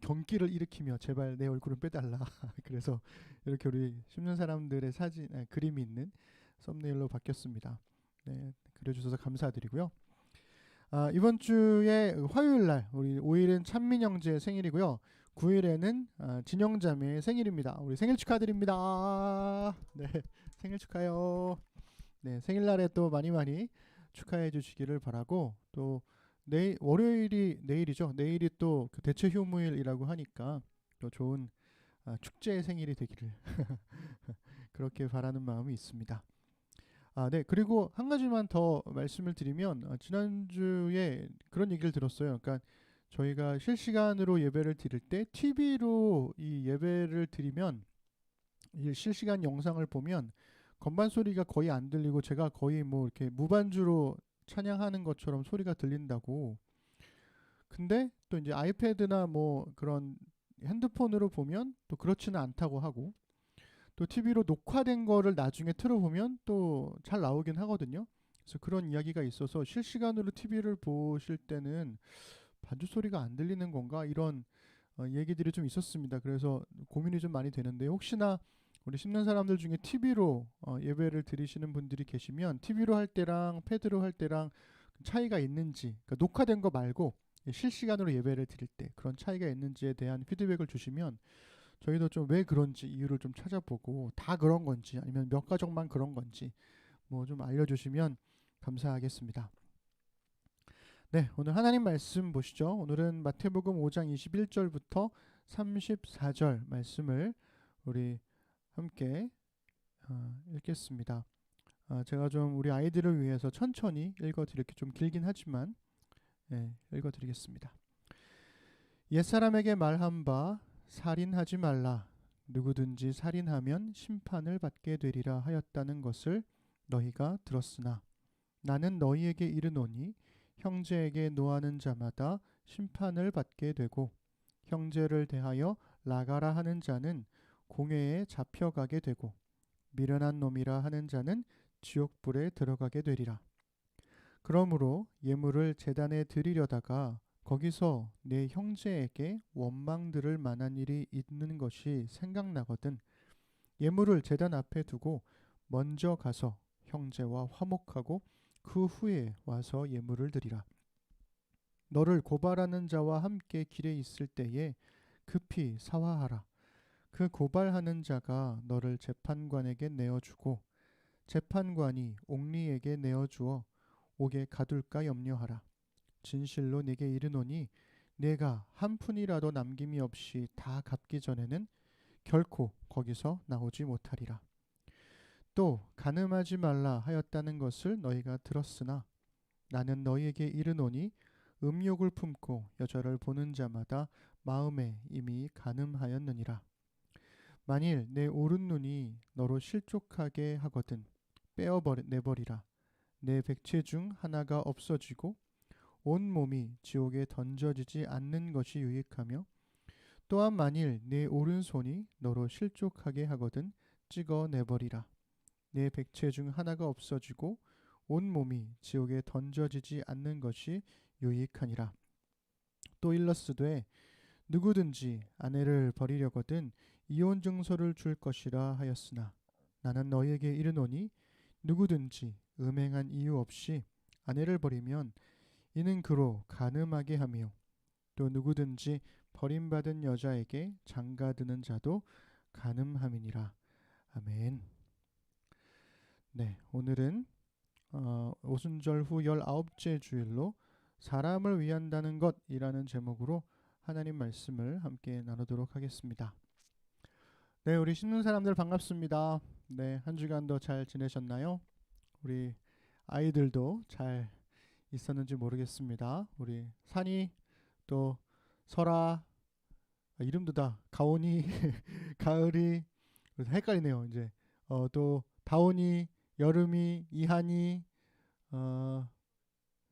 경기를 일으키며 제발 내 얼굴은 빼달라 그래서 이렇게 우리 씹는 사람들의 사진 그림이 있는 썸네일로 바뀌었습니다. 네, 그려주셔서 감사드리고요. 이번 주에 화요일날 우리 5일은 찬민 형제 생일이고요. 9일에는 진영 자매의 생일입니다. 우리 생일 축하드립니다. 네, 생일 축하요. 네, 생일날에 또 많이 축하해 주시기를 바라고 또 내일이죠. 내일이 또 그 대체 휴무일이라고 하니까 또 좋은 축제의 생일이 되기를 그렇게 바라는 마음이 있습니다. 네. 그리고 한 가지만 더 말씀을 드리면 지난주에 그런 얘기를 들었어요. 그러니까 저희가 실시간으로 예배를 드릴 때 TV로 이 예배를 드리면 이 실시간 영상을 보면 건반 소리가 거의 안 들리고 제가 거의 뭐 이렇게 무반주로 찬양하는 것처럼 소리가 들린다고. 근데 또 이제 아이패드나 뭐 그런 핸드폰으로 보면 또 그렇지는 않다고 하고 또 TV로 녹화된 거를 나중에 틀어보면 또 잘 나오긴 하거든요. 그래서 그런 이야기가 있어서 실시간으로 TV를 보실 때는 반주 소리가 안 들리는 건가 이런 얘기들이 좀 있었습니다. 그래서 고민이 좀 많이 되는데 혹시나 우리 씹는 사람들 중에 TV로 예배를 드리시는 분들이 계시면 TV로 할 때랑 패드로 할 때랑 차이가 있는지 그러니까 녹화된 거 말고 실시간으로 예배를 드릴 때 그런 차이가 있는지에 대한 피드백을 주시면 저희도 좀 왜 그런지 이유를 좀 찾아보고 다 그런 건지 아니면 몇 가정만 그런 건지 뭐 좀 알려주시면 감사하겠습니다. 네, 오늘 하나님 말씀 보시죠. 오늘은 마태복음 5장 21절부터 34절 말씀을 우리 함께 읽겠습니다. 제가 좀 우리 아이들을 위해서 천천히 읽어드릴게 좀 길긴 하지만 읽어드리겠습니다. 옛사람에게 말한 바 살인하지 말라. 누구든지 살인하면 심판을 받게 되리라 하였다는 것을 너희가 들었으나 나는 너희에게 이르노니 형제에게 노하는 자마다 심판을 받게 되고 형제를 대하여 나가라 하는 자는 공회에 잡혀가게 되고 미련한 놈이라 하는 자는 지옥불에 들어가게 되리라. 그러므로 예물을 제단에 드리려다가 거기서 내 형제에게 원망 들을 만한 일이 있는 것이 생각나거든 예물을 제단 앞에 두고 먼저 가서 형제와 화목하고 그 후에 와서 예물을 드리라. 너를 고발하는 자와 함께 길에 있을 때에 급히 사화하라. 그 고발하는 자가 너를 재판관에게 내어주고 재판관이 옥리에게 내어주어 옥에 가둘까 염려하라. 진실로 네게 이르노니 내가 한 푼이라도 남김이 없이 다 갚기 전에는 결코 거기서 나오지 못하리라. 또 간음하지 말라 하였다는 것을 너희가 들었으나 나는 너희에게 이르노니 음욕을 품고 여자를 보는 자마다 마음에 이미 간음하였느니라. 만일 내 오른눈이 너로 실족하게 하거든 내버리라. 내 백체 중 하나가 없어지고 온 몸이 지옥에 던져지지 않는 것이 유익하며 또한 만일 내 오른손이 너로 실족하게 하거든 찍어 내버리라. 내 백체 중 하나가 없어지고 온 몸이 지옥에 던져지지 않는 것이 유익하니라. 또 일러스되 누구든지 아내를 버리려거든 이혼 증서를 줄 것이라 하였으나 나는 너희에게 이르노니 누구든지 음행한 이유 없이 아내를 버리면 이는 그로 간음하게 하며 또 누구든지 버림받은 여자에게 장가드는 자도 간음함이니라. 아멘. 네, 오늘은 오순절 후 19째 주일로 사람을 위한다는 것이라는 제목으로 하나님 말씀을 함께 나누도록 하겠습니다. 네, 우리 신는 사람들 반갑습니다. 네, 한 주간도 잘 지내셨나요? 우리 아이들도 잘 있었는지 모르겠습니다. 우리 산이 또 설아 이름도 다 가온이 가을이 헷갈리네요. 이제 또 다온이 여름이 이한이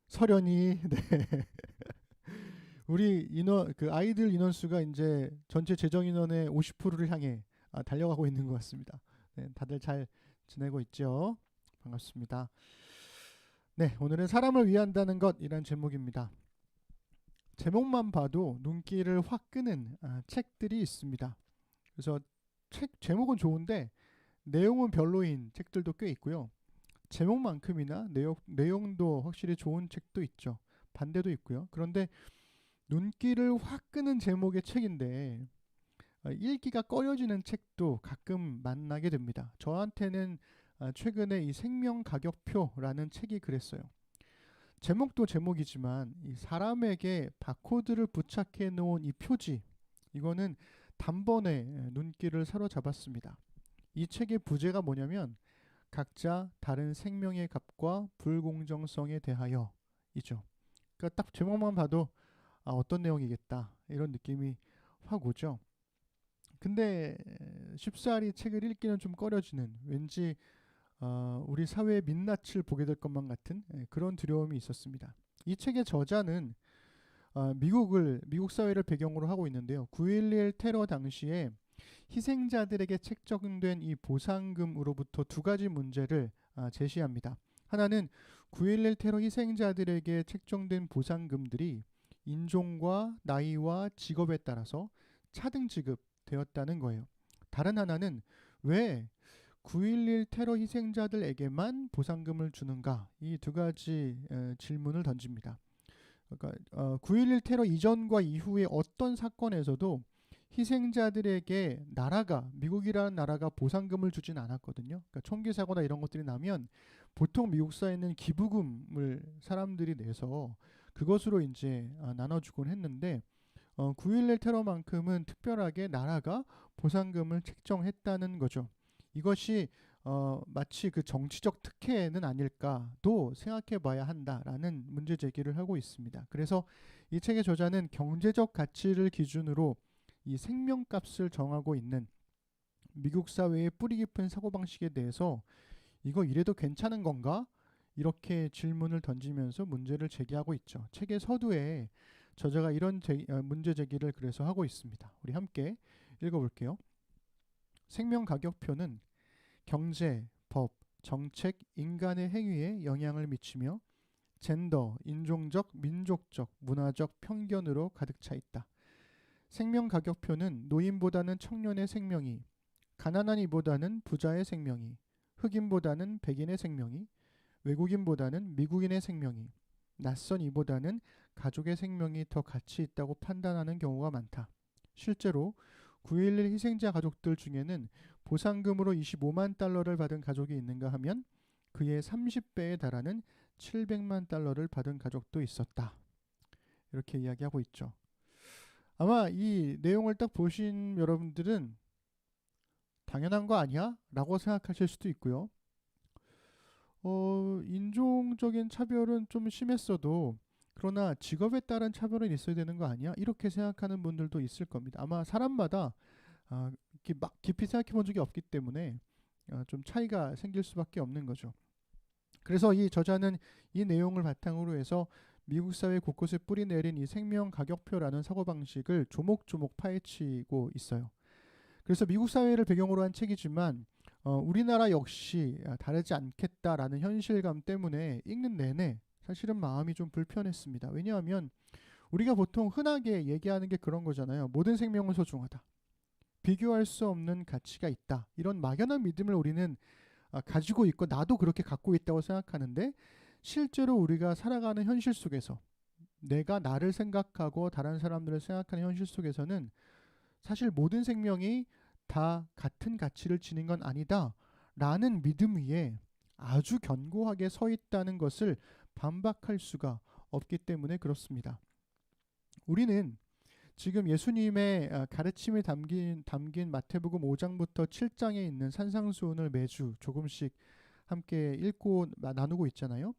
설연이 네. 우리 인원 그 아이들 인원수가 이제 전체 재정 인원의 50%를 향해 달려가고 있는 것 같습니다. 네, 다들 잘 지내고 있죠? 반갑습니다. 네, 오늘은 사람을 위한다는 것이란 제목입니다. 제목만 봐도 눈길을 확 끄는 책들이 있습니다. 그래서 책 제목은 좋은데 내용은 별로인 책들도 꽤 있고요. 제목만큼이나 내용도 확실히 좋은 책도 있죠. 반대도 있고요. 그런데 눈길을 확 끄는 제목의 책인데 읽기가 꺼려지는 책도 가끔 만나게 됩니다. 저한테는 최근에 이 생명가격표라는 책이 그랬어요. 제목도 제목이지만 이 사람에게 바코드를 부착해 놓은 이 표지 이거는 단번에 눈길을 사로잡았습니다. 이 책의 부제가 뭐냐면 각자 다른 생명의 값과 불공정성에 대하여 이죠. 그러니까 딱 제목만 봐도 어떤 내용이겠다 이런 느낌이 확 오죠. 근데 쉽사리 책을 읽기는 좀 꺼려지는 왠지 우리 사회의 민낯을 보게 될 것만 같은 그런 두려움이 있었습니다. 이 책의 저자는 미국 사회를 배경으로 하고 있는데요. 9.11 테러 당시에 희생자들에게 책정된 이 보상금으로부터 두 가지 문제를 제시합니다. 하나는 9.11 테러 희생자들에게 책정된 보상금들이 인종과 나이와 직업에 따라서 차등 지급되었다는 거예요. 다른 하나는 왜 9.11 테러 희생자들에게만 보상금을 주는가? 이 두 가지 질문을 던집니다. 그러니까 9.11 테러 이전과 이후에 어떤 사건에서도 희생자들에게 미국이라는 나라가 보상금을 주진 않았거든요. 그러니까 총기 사고나 이런 것들이 나면 보통 미국 사회는 기부금을 사람들이 내서 그것으로 이제 나눠주곤 했는데 9.11 테러만큼은 특별하게 나라가 보상금을 책정했다는 거죠. 이것이 마치 그 정치적 특혜는 아닐까도 생각해 봐야 한다라는 문제 제기를 하고 있습니다. 그래서 이 책의 저자는 경제적 가치를 기준으로 이 생명값을 정하고 있는 미국 사회의 뿌리 깊은 사고방식에 대해서 이거 이래도 괜찮은 건가? 이렇게 질문을 던지면서 문제를 제기하고 있죠. 책의 서두에 저자가 이런 문제 제기를 그래서 하고 있습니다. 우리 함께 읽어볼게요. 생명가격표는 경제, 법, 정책, 인간의 행위에 영향을 미치며 젠더, 인종적, 민족적, 문화적 편견으로 가득 차 있다. 생명가격표는 노인보다는 청년의 생명이, 가난한 이보다는 부자의 생명이, 흑인보다는 백인의 생명이, 외국인보다는 미국인의 생명이, 낯선 이보다는 가족의 생명이 더 가치 있다고 판단하는 경우가 많다. 실제로 9.11 희생자 가족들 중에는 보상금으로 25만 달러를 받은 가족이 있는가 하면 그의 30배에 달하는 700만 달러를 받은 가족도 있었다. 이렇게 이야기하고 있죠. 아마 이 내용을 딱 보신 여러분들은 당연한 거 아니야? 라고 생각하실 수도 있고요. 인종적인 차별은 좀 심했어도 그러나 직업에 따른 차별은 있어야 되는 거 아니야? 이렇게 생각하는 분들도 있을 겁니다. 아마 사람마다 이렇게 막 깊이 생각해 본 적이 없기 때문에 좀 차이가 생길 수밖에 없는 거죠. 그래서 이 저자는 이 내용을 바탕으로 해서 미국 사회 곳곳에 뿌리내린 이 생명가격표라는 사고방식을 조목조목 파헤치고 있어요. 그래서 미국 사회를 배경으로 한 책이지만 우리나라 역시 다르지 않겠다라는 현실감 때문에 읽는 내내 사실은 마음이 좀 불편했습니다. 왜냐하면 우리가 보통 흔하게 얘기하는 게 그런 거잖아요. 모든 생명은 소중하다. 비교할 수 없는 가치가 있다. 이런 막연한 믿음을 우리는 가지고 있고 나도 그렇게 갖고 있다고 생각하는데 실제로 우리가 살아가는 현실 속에서 내가 나를 생각하고 다른 사람들을 생각하는 현실 속에서는 사실 모든 생명이 다 같은 가치를 지닌 건 아니다 라는 믿음 위에 아주 견고하게 서 있다는 것을 반박할 수가 없기 때문에 그렇습니다. 우리는 지금 예수님의 가르침이 담긴 마태복음 5장부터 7장에 있는 산상수훈을 매주 조금씩 함께 읽고 나누고 있잖아요.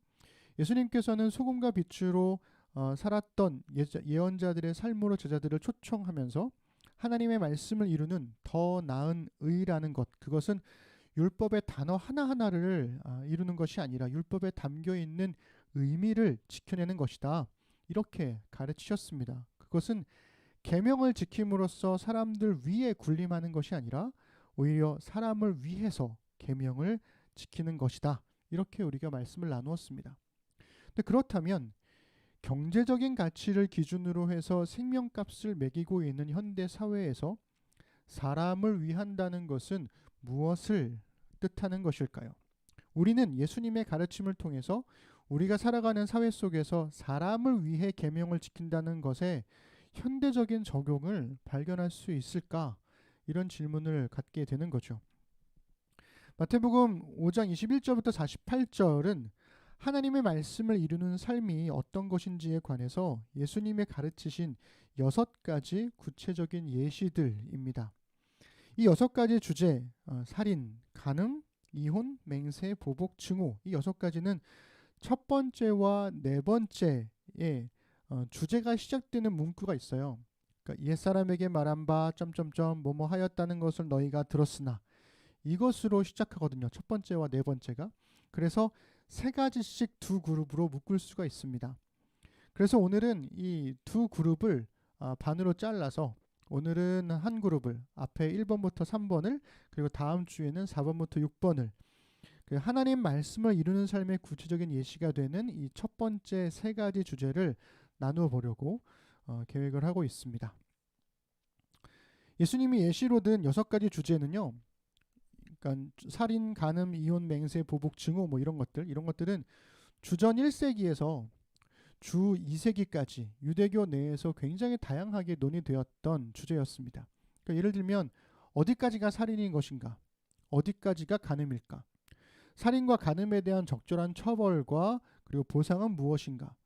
예수님께서는 소금과 빛으로 살았던 예언자들의 삶으로 제자들을 초청하면서 하나님의 말씀을 이루는 더 나은 의라는 것, 그것은 율법의 단어 하나하나를 이루는 것이 아니라 율법에 담겨있는 의미를 지켜내는 것이다. 이렇게 가르치셨습니다. 그것은 계명을 지킴으로써 사람들 위에 군림하는 것이 아니라 오히려 사람을 위해서 계명을 지키는 것이다. 이렇게 우리가 말씀을 나누었습니다. 근데 그렇다면 경제적인 가치를 기준으로 해서 생명값을 매기고 있는 현대 사회에서 사람을 위한다는 것은 무엇을 뜻하는 것일까요? 우리는 예수님의 가르침을 통해서 우리가 살아가는 사회 속에서 사람을 위해 계명을 지킨다는 것에 현대적인 적용을 발견할 수 있을까? 이런 질문을 갖게 되는 거죠. 마태복음 5장 21절부터 48절은 하나님의 말씀을 이루는 삶이 어떤 것인지에 관해서 예수님의 가르치신 6가지 구체적인 예시들입니다. 이 6가지 주제, 살인, 간음, 이혼, 맹세, 보복, 증오, 이 6가지는 첫 번째와 네 번째에 주제가 시작되는 문구가 있어요. 그러니까 옛사람에게 말한 바 점점점 뭐뭐 하였다는 것을 너희가 들었으나 이것으로 시작하거든요. 첫 번째와 네 번째가. 그래서 3가지씩 두 그룹으로 묶을 수가 있습니다. 그래서 오늘은 이 두 그룹을 반으로 잘라서 오늘은 한 그룹을 앞에 1번부터 3번을 그리고 다음 주에는 4번부터 6번을 하나님 말씀을 이루는 삶의 구체적인 예시가 되는 이 첫 번째 3가지 주제를 나누어 보려고 계획을 하고 있습니다. 예수님이 예시로 든 6가지 주제는요. 그러니까 살인, 간음, 이혼, 맹세, 보복, 증오 뭐 이런 것들은 주전 1세기에서 주 2세기까지 유대교 내에서 굉장히 다양하게 논의되었던 주제였습니다. 그러니까 예를 들면 어디까지가 살인인 것인가? 어디까지가 간음일까? 살인과 간음에 대한 적절한 처벌과 그리고 보상은 무엇인가?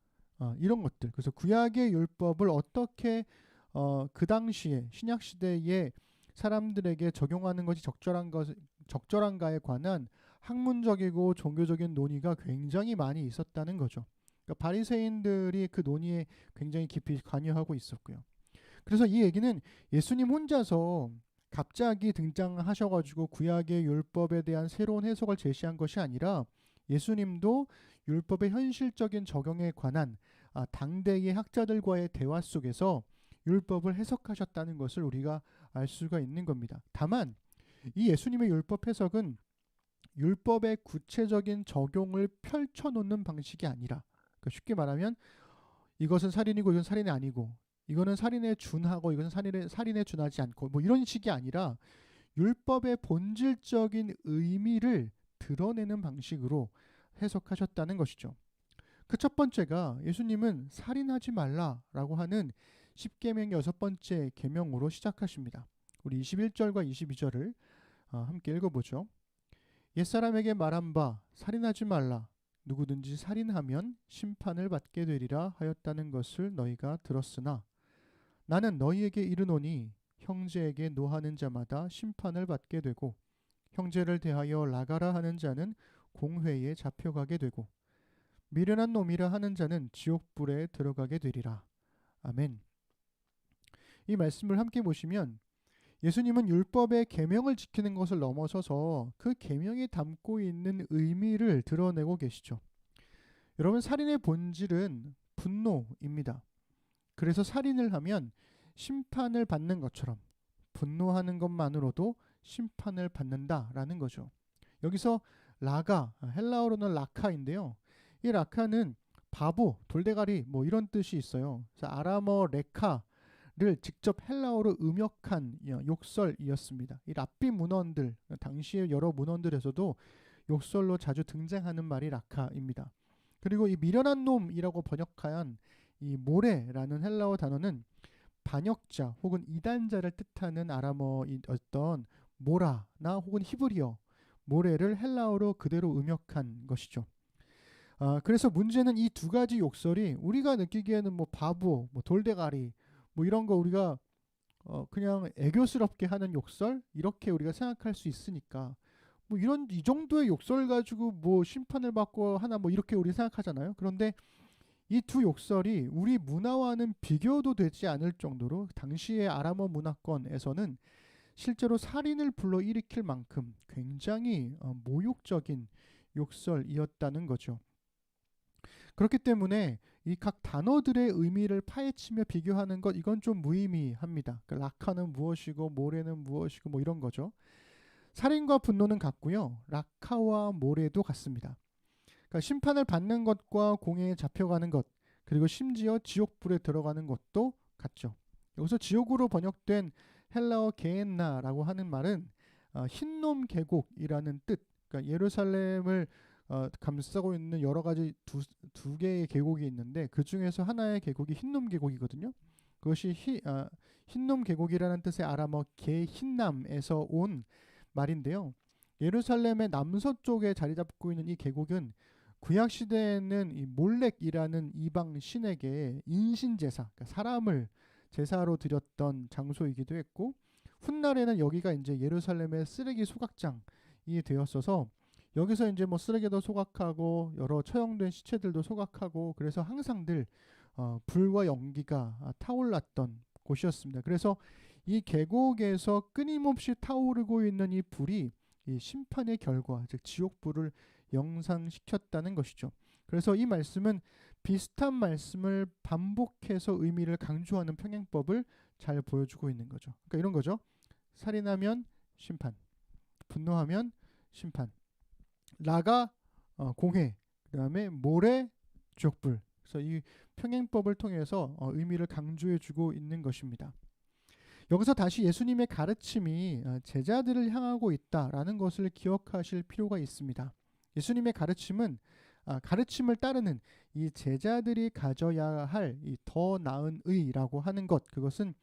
이런 것들. 그래서 구약의 율법을 어떻게 그 당시에 신약 시대에 사람들에게 적용하는 것이 적절한가에 관한 학문적이고 종교적인 논의가 굉장히 많이 있었다는 거죠. 그러니까 바리새인들이 그 논의에 굉장히 깊이 관여하고 있었고요. 그래서 이 얘기는 예수님 혼자서 갑자기 등장하셔가지고 구약의 율법에 대한 새로운 해석을 제시한 것이 아니라 예수님도 율법의 현실적인 적용에 관한 당대의 학자들과의 대화 속에서 율법을 해석하셨다는 것을 우리가 알 수가 있는 겁니다. 다만 이 예수님의 율법 해석은 율법의 구체적인 적용을 펼쳐놓는 방식이 아니라, 그러니까 쉽게 말하면 이것은 살인이고 이건 살인이 아니고, 이거는 살인에 준하고 이것은 살인에 준하지 않고, 뭐 이런 식이 아니라 율법의 본질적인 의미를 드러내는 방식으로 해석하셨다는 것이죠. 그 첫 번째가 예수님은 살인하지 말라라고 하는 십계명 6번째 계명으로 시작하십니다. 우리 21절과 22절을 함께 읽어보죠. 옛사람에게 말한 바 살인하지 말라. 누구든지 살인하면 심판을 받게 되리라 하였다는 것을 너희가 들었으나 나는 너희에게 이르노니 형제에게 노하는 자마다 심판을 받게 되고 형제를 대하여 나가라 하는 자는 공회에 잡혀가게 되고 미련한 놈이라 하는 자는 지옥불에 들어가게 되리라. 아멘. 이 말씀을 함께 보시면 예수님은 율법의 계명을 지키는 것을 넘어서서 그 계명이 담고 있는 의미를 드러내고 계시죠. 여러분, 살인의 본질은 분노입니다. 그래서 살인을 하면 심판을 받는 것처럼 분노하는 것만으로도 심판을 받는다라는 거죠. 여기서 라가, 헬라어로는 라카인데요. 이 라카는 바보, 돌대가리 뭐 이런 뜻이 있어요. 그래서 아람어 레카를 직접 헬라어로 음역한 욕설이었습니다. 이 랍비 문헌들, 당시의 여러 문헌들에서도 욕설로 자주 등장하는 말이 라카입니다. 그리고 이 미련한 놈이라고 번역한 이 모레라는 헬라어 단어는 반역자 혹은 이단자를 뜻하는 아람어였던 모라나 혹은 히브리어 모레를 헬라어로 그대로 음역한 것이죠. 그래서 문제는 이 두 가지 욕설이 우리가 느끼기에는 뭐 바보, 뭐 돌대가리, 뭐 이런 거 우리가 그냥 애교스럽게 하는 욕설 이렇게 우리가 생각할 수 있으니까 뭐 이 정도의 욕설 가지고 뭐 심판을 받고 하나 뭐 이렇게 우리 생각하잖아요. 그런데 이 두 욕설이 우리 문화와는 비교도 되지 않을 정도로 당시의 아람어 문화권에서는 실제로 살인을 불러일으킬 만큼 굉장히 모욕적인 욕설이었다는 거죠. 그렇기 때문에 이 각 단어들의 의미를 파헤치며 비교하는 것, 이건 좀 무의미합니다. 그러니까 라카는 무엇이고 모레는 무엇이고 뭐 이런 거죠. 살인과 분노는 같고요. 라카와 모레도 같습니다. 그러니까 심판을 받는 것과 공회에 잡혀가는 것, 그리고 심지어 지옥불에 들어가는 것도 같죠. 여기서 지옥으로 번역된 헬라어 게엔나라고 하는 말은 흰놈 계곡이라는 뜻, 그러니까 예루살렘을 감싸고 있는 여러 가지 두 개의 계곡이 있는데 그 중에서 하나의 계곡이 흰놈 계곡이거든요. 그것이 흰놈 계곡이라는 뜻의 아람어 게흰남에서 온 말인데요. 예루살렘의 남서쪽에 자리 잡고 있는 이 계곡은 구약 시대에는 이 몰렉이라는 이방 신에게 인신 제사, 그러니까 사람을 제사로 드렸던 장소이기도 했고, 훗날에는 여기가 이제 예루살렘의 쓰레기 소각장이 되었어서 여기서 이제 뭐 쓰레기도 소각하고 여러 처형된 시체들도 소각하고, 그래서 항상들 불과 연기가 타올랐던 곳이었습니다. 그래서 이 계곡에서 끊임없이 타오르고 있는 이 불이 이 심판의 결과, 즉 지옥불을 영상시켰다는 것이죠. 그래서 이 말씀은 비슷한 말씀을 반복해서 의미를 강조하는 평행법을 잘 보여주고 있는 거죠. 그러니까 이런 거죠. 살인하면 심판, 분노하면 심판, 라가 공회, 그 다음에 모래 지옥불. 그래서 이 평행법을 통해서 의미를 강조해주고 있는 것입니다. 여기서 다시 예수님의 가르침이 제자들을 향하고 있다라는 것을 기억하실 필요가 있습니다. 예수님의 가르침은 가르침을 따르는 이 제자들이 가져야 할 이 더 나은 의라고 하는 것, 그것은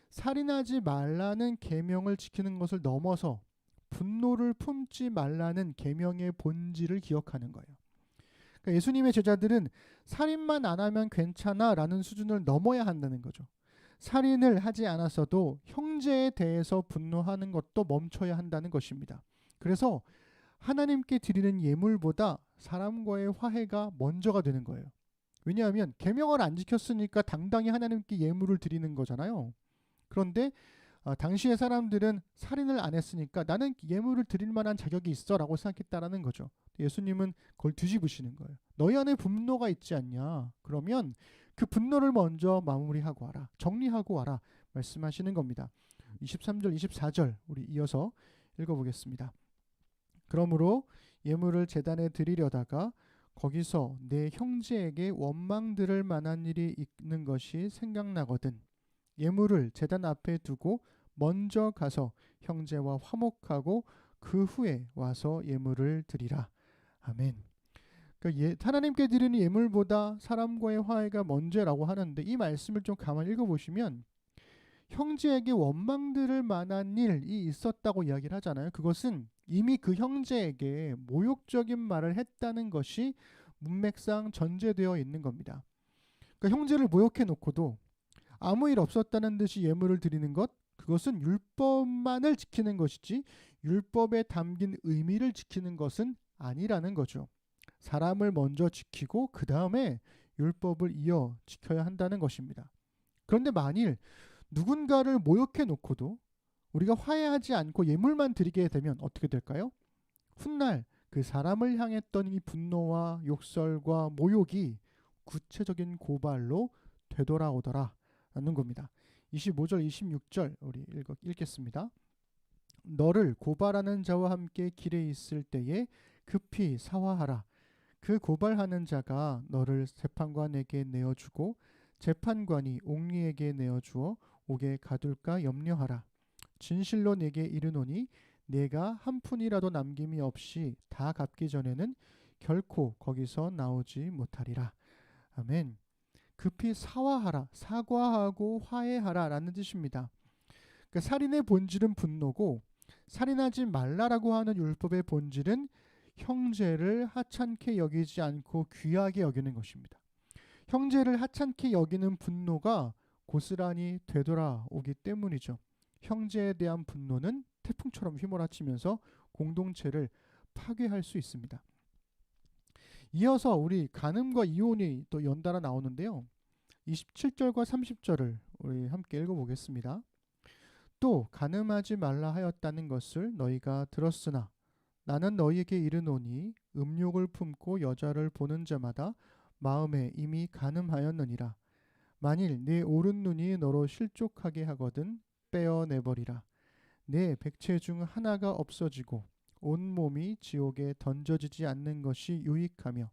살인하지 말라는 계명을 지키는 것을 넘어서 분노를 품지 말라는 계명의 본질을 기억하는 거예요. 그러니까 예수님의 제자들은 살인만 안 하면 괜찮아라는 수준을 넘어야 한다는 거죠. 살인을 하지 않았어도 형제에 대해서 분노하는 것도 멈춰야 한다는 것입니다. 그래서 하나님께 드리는 예물보다 사람과의 화해가 먼저가 되는 거예요. 왜냐하면 계명을 안 지켰으니까 당당히 하나님께 예물을 드리는 거잖아요. 그런데 당시의 사람들은 살인을 안 했으니까 나는 예물을 드릴 만한 자격이 있어 라고 생각했다라는 거죠. 예수님은 그걸 뒤집으시는 거예요. 너희 안에 분노가 있지 않냐? 그러면 그 분노를 먼저 마무리하고 와라. 정리하고 와라. 말씀하시는 겁니다. 23절 24절 우리 이어서 읽어보겠습니다. 그러므로 예물을 제단에 드리려다가 거기서 내 형제에게 원망 들을 만한 일이 있는 것이 생각나거든 예물을 제단 앞에 두고 먼저 가서 형제와 화목하고 그 후에 와서 예물을 드리라. 아멘. 그러니까 하나님께 드리는 예물보다 사람과의 화해가 먼저라고 하는데 이 말씀을 좀 가만히 읽어보시면 형제에게 원망 들을 만한 일이 있었다고 이야기를 하잖아요. 그것은 이미 그 형제에게 모욕적인 말을 했다는 것이 문맥상 전제되어 있는 겁니다. 그러니까 형제를 모욕해 놓고도 아무 일 없었다는 듯이 예물을 드리는 것, 그것은 율법만을 지키는 것이지 율법에 담긴 의미를 지키는 것은 아니라는 거죠. 사람을 먼저 지키고 그 다음에 율법을 이어 지켜야 한다는 것입니다. 그런데 만일 누군가를 모욕해 놓고도 우리가 화해하지 않고 예물만 드리게 되면 어떻게 될까요? 훗날 그 사람을 향했던 이 분노와 욕설과 모욕이 구체적인 고발로 되돌아오더라 라는 겁니다. 25절 26절 우리 읽겠습니다. 너를 고발하는 자와 함께 길에 있을 때에 급히 사화하라. 그 고발하는 자가 너를 재판관에게 내어주고 재판관이 옥리에게 내어주어 옥에 가둘까 염려하라. 진실로 내게 이르노니 내가 한 푼이라도 남김이 없이 다 갚기 전에는 결코 거기서 나오지 못하리라. 아멘. 급히 사화하라, 사과하고 화해하라 라는 뜻입니다. 그러니까 살인의 본질은 분노고 살인하지 말라라고 하는 율법의 본질은 형제를 하찮게 여기지 않고 귀하게 여기는 것입니다. 형제를 하찮게 여기는 분노가 고스란히 되돌아오기 때문이죠. 형제에 대한 분노는 태풍처럼 휘몰아치면서 공동체를 파괴할 수 있습니다. 이어서 우리 간음과 이혼이 또 연달아 나오는데요. 27절과 30절을 우리 함께 읽어보겠습니다. 또 간음하지 말라 하였다는 것을 너희가 들었으나 나는 너희에게 이르노니 음욕을 품고 여자를 보는 자마다 마음에 이미 간음하였느니라. 만일 내 오른 눈이 너로 실족하게 하거든 빼어내버리라. 내 백체 중 하나가 없어지고 온 몸이 지옥에 던져지지 않는 것이 유익하며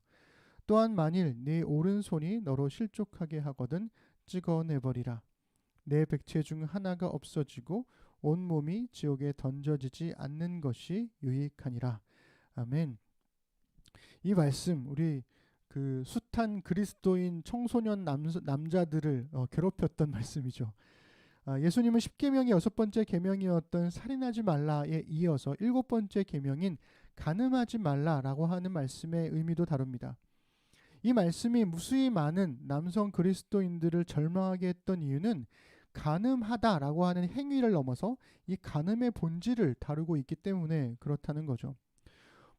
또한 만일 내 오른손이 너로 실족하게 하거든 찍어내버리라. 내 백체 중 하나가 없어지고 온 몸이 지옥에 던져지지 않는 것이 유익하니라. 아멘. 이 말씀 우리 그 숱한 그리스도인 청소년 남자들을 괴롭혔던 말씀이죠. 예수님은 10계명의 6번째 계명이었던 살인하지 말라에 이어서 7번째 계명인 간음하지 말라라고 하는 말씀의 의미도 다릅니다. 이 말씀이 무수히 많은 남성 그리스도인들을 절망하게 했던 이유는 간음하다라고 하는 행위를 넘어서 이 간음의 본질을 다루고 있기 때문에 그렇다는 거죠.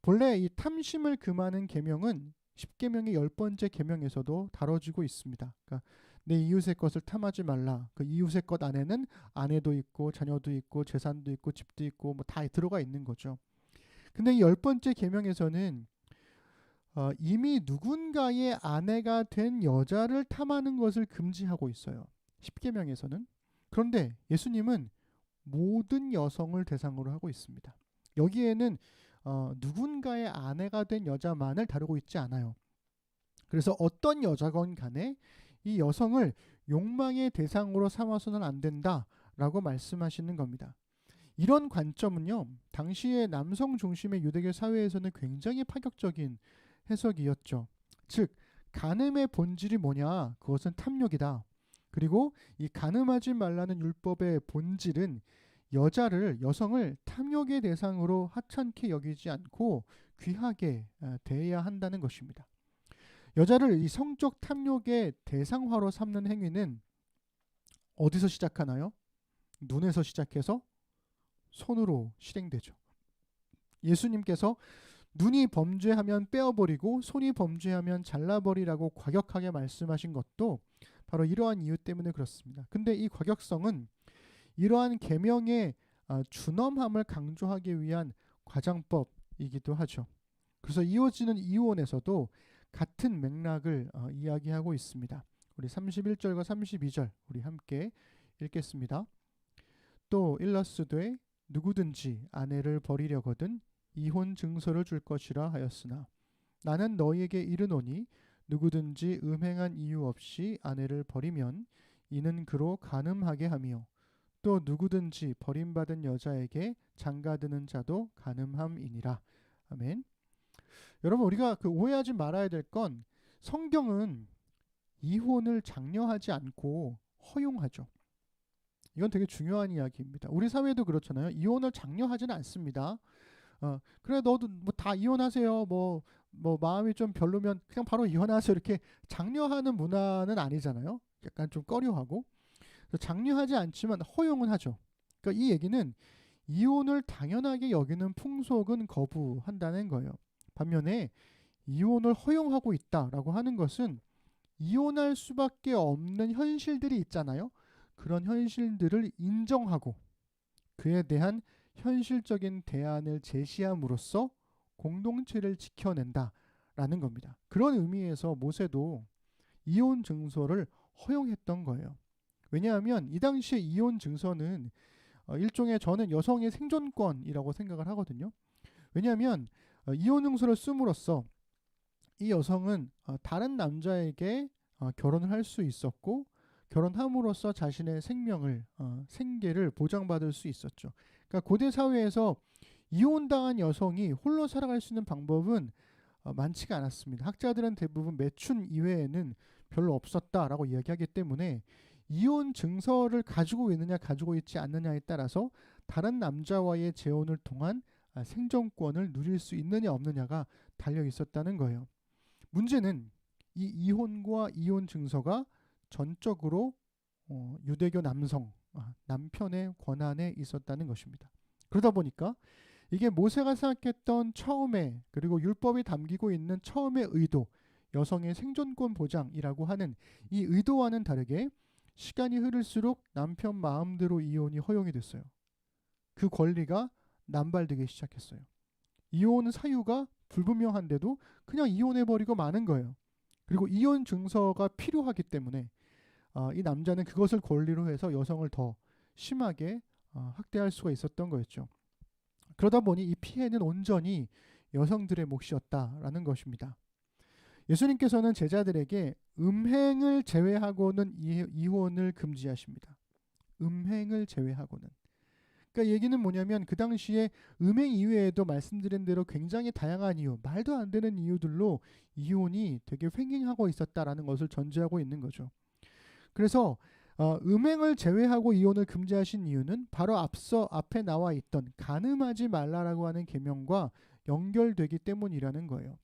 본래 이 탐심을 금하는 계명은 10계명의 10번째 계명에서도 다뤄지고 있습니다. 그러니까 내 이웃의 것을 탐하지 말라. 그 이웃의 것 안에는 아내도 있고 자녀도 있고 재산도 있고 집도 있고 뭐 다 들어가 있는 거죠. 근데 이 10번째 계명에서는 이미 누군가의 아내가 된 여자를 탐하는 것을 금지하고 있어요. 10계명에서는. 그런데 예수님은 모든 여성을 대상으로 하고 있습니다. 여기에는 누군가의 아내가 된 여자만을 다루고 있지 않아요. 그래서 어떤 여자건 간에 이 여성을 욕망의 대상으로 삼아서는 안 된다라고 말씀하시는 겁니다. 이런 관점은요, 당시의 남성 중심의 유대교 사회에서는 굉장히 파격적인 해석이었죠. 즉, 간음의 본질이 뭐냐? 그것은 탐욕이다. 그리고 이 간음하지 말라는 율법의 본질은 여성을 탐욕의 대상으로 하찮게 여기지 않고 귀하게 대해야 한다는 것입니다. 여자를 이 성적 탐욕의 대상화로 삼는 행위는 어디서 시작하나요? 눈에서 시작해서 손으로 실행되죠. 예수님께서 눈이 범죄하면 빼어버리고 손이 범죄하면 잘라버리라고 과격하게 말씀하신 것도 바로 이러한 이유 때문에 그렇습니다. 근데 이 과격성은 이러한 계명의 준엄함을 강조하기 위한 과장법이기도 하죠. 그래서 이어지는 이혼에서도 같은 맥락을 이야기하고 있습니다. 우리 31절과 32절 우리 함께 읽겠습니다. 또 일러스되 누구든지 아내를 버리려거든 이혼 증서를 줄 것이라 하였으나 나는 너희에게 이르노니 누구든지 음행한 이유 없이 아내를 버리면 이는 그로 간음하게 하며 또 누구든지 버림받은 여자에게 장가드는 자도 간음함이니라. 아멘. 여러분, 우리가 오해하지 말아야 될 건 성경은 이혼을 장려하지 않고 허용하죠. 이건 되게 중요한 이야기입니다. 우리 사회도 그렇잖아요. 이혼을 장려하지는 않습니다. 그래 너도 뭐 다 이혼하세요. 뭐 마음이 좀 별로면 그냥 바로 이혼하세요. 이렇게 장려하는 문화는 아니잖아요. 약간 좀 꺼려하고. 장려하지 않지만 허용은 하죠. 그러니까 이 얘기는 이혼을 당연하게 여기는 풍속은 거부한다는 거예요. 반면에 이혼을 허용하고 있다라고 하는 것은 이혼할 수밖에 없는 현실들이 있잖아요. 그런 현실들을 인정하고 그에 대한 현실적인 대안을 제시함으로써 공동체를 지켜낸다라는 겁니다. 그런 의미에서 모세도 이혼 증서를 허용했던 거예요. 왜냐하면 이 당시에 이혼 증서는 일종의 저는 여성의 생존권이라고 생각을 하거든요. 왜냐하면 이혼 증서를 씀으로써 이 여성은 다른 남자에게 결혼을 할 수 있었고 결혼함으로써 자신의 생계를 보장받을 수 있었죠. 그러니까 고대 사회에서 이혼당한 여성이 홀로 살아갈 수 있는 방법은 많지가 않았습니다. 학자들은 대부분 매춘 이외에는 별로 없었다라고 이야기하기 때문에 이혼 증서를 가지고 있느냐 가지고 있지 않느냐에 따라서 다른 남자와의 재혼을 통한 생존권을 누릴 수 있느냐 없느냐가 달려 있었다는 거예요. 문제는 이 이혼과 이혼 증서가 전적으로 유대교 남편의 권한에 있었다는 것입니다. 그러다 보니까 이게 모세가 생각했던 처음에 그리고 율법이 담기고 있는 처음의 의도, 여성의 생존권 보장이라고 하는 이 의도와는 다르게 시간이 흐를수록 남편 마음대로 이혼이 허용이 됐어요. 그 권리가 남발되기 시작했어요. 이혼 사유가 불분명한데도 그냥 이혼해버리고 마는 거예요. 그리고 이혼 증서가 필요하기 때문에 이 남자는 그것을 권리로 해서 여성을 더 심하게 학대할 수가 있었던 거였죠. 그러다 보니 이 피해는 온전히 여성들의 몫이었다라는 것입니다. 예수님께서는 제자들에게 음행을 제외하고는 이혼을 금지하십니다. 음행을 제외하고는. 그러니까 얘기는 뭐냐면 그 당시에 음행 이외에도 말씀드린 대로 굉장히 다양한 이유, 말도 안 되는 이유들로 이혼이 되게 횡행하고 있었다라는 것을 전제하고 있는 거죠. 그래서 음행을 제외하고 이혼을 금지하신 이유는 바로 앞에 나와 있던 간음하지 말라라고 하는 계명과 연결되기 때문이라는 거예요.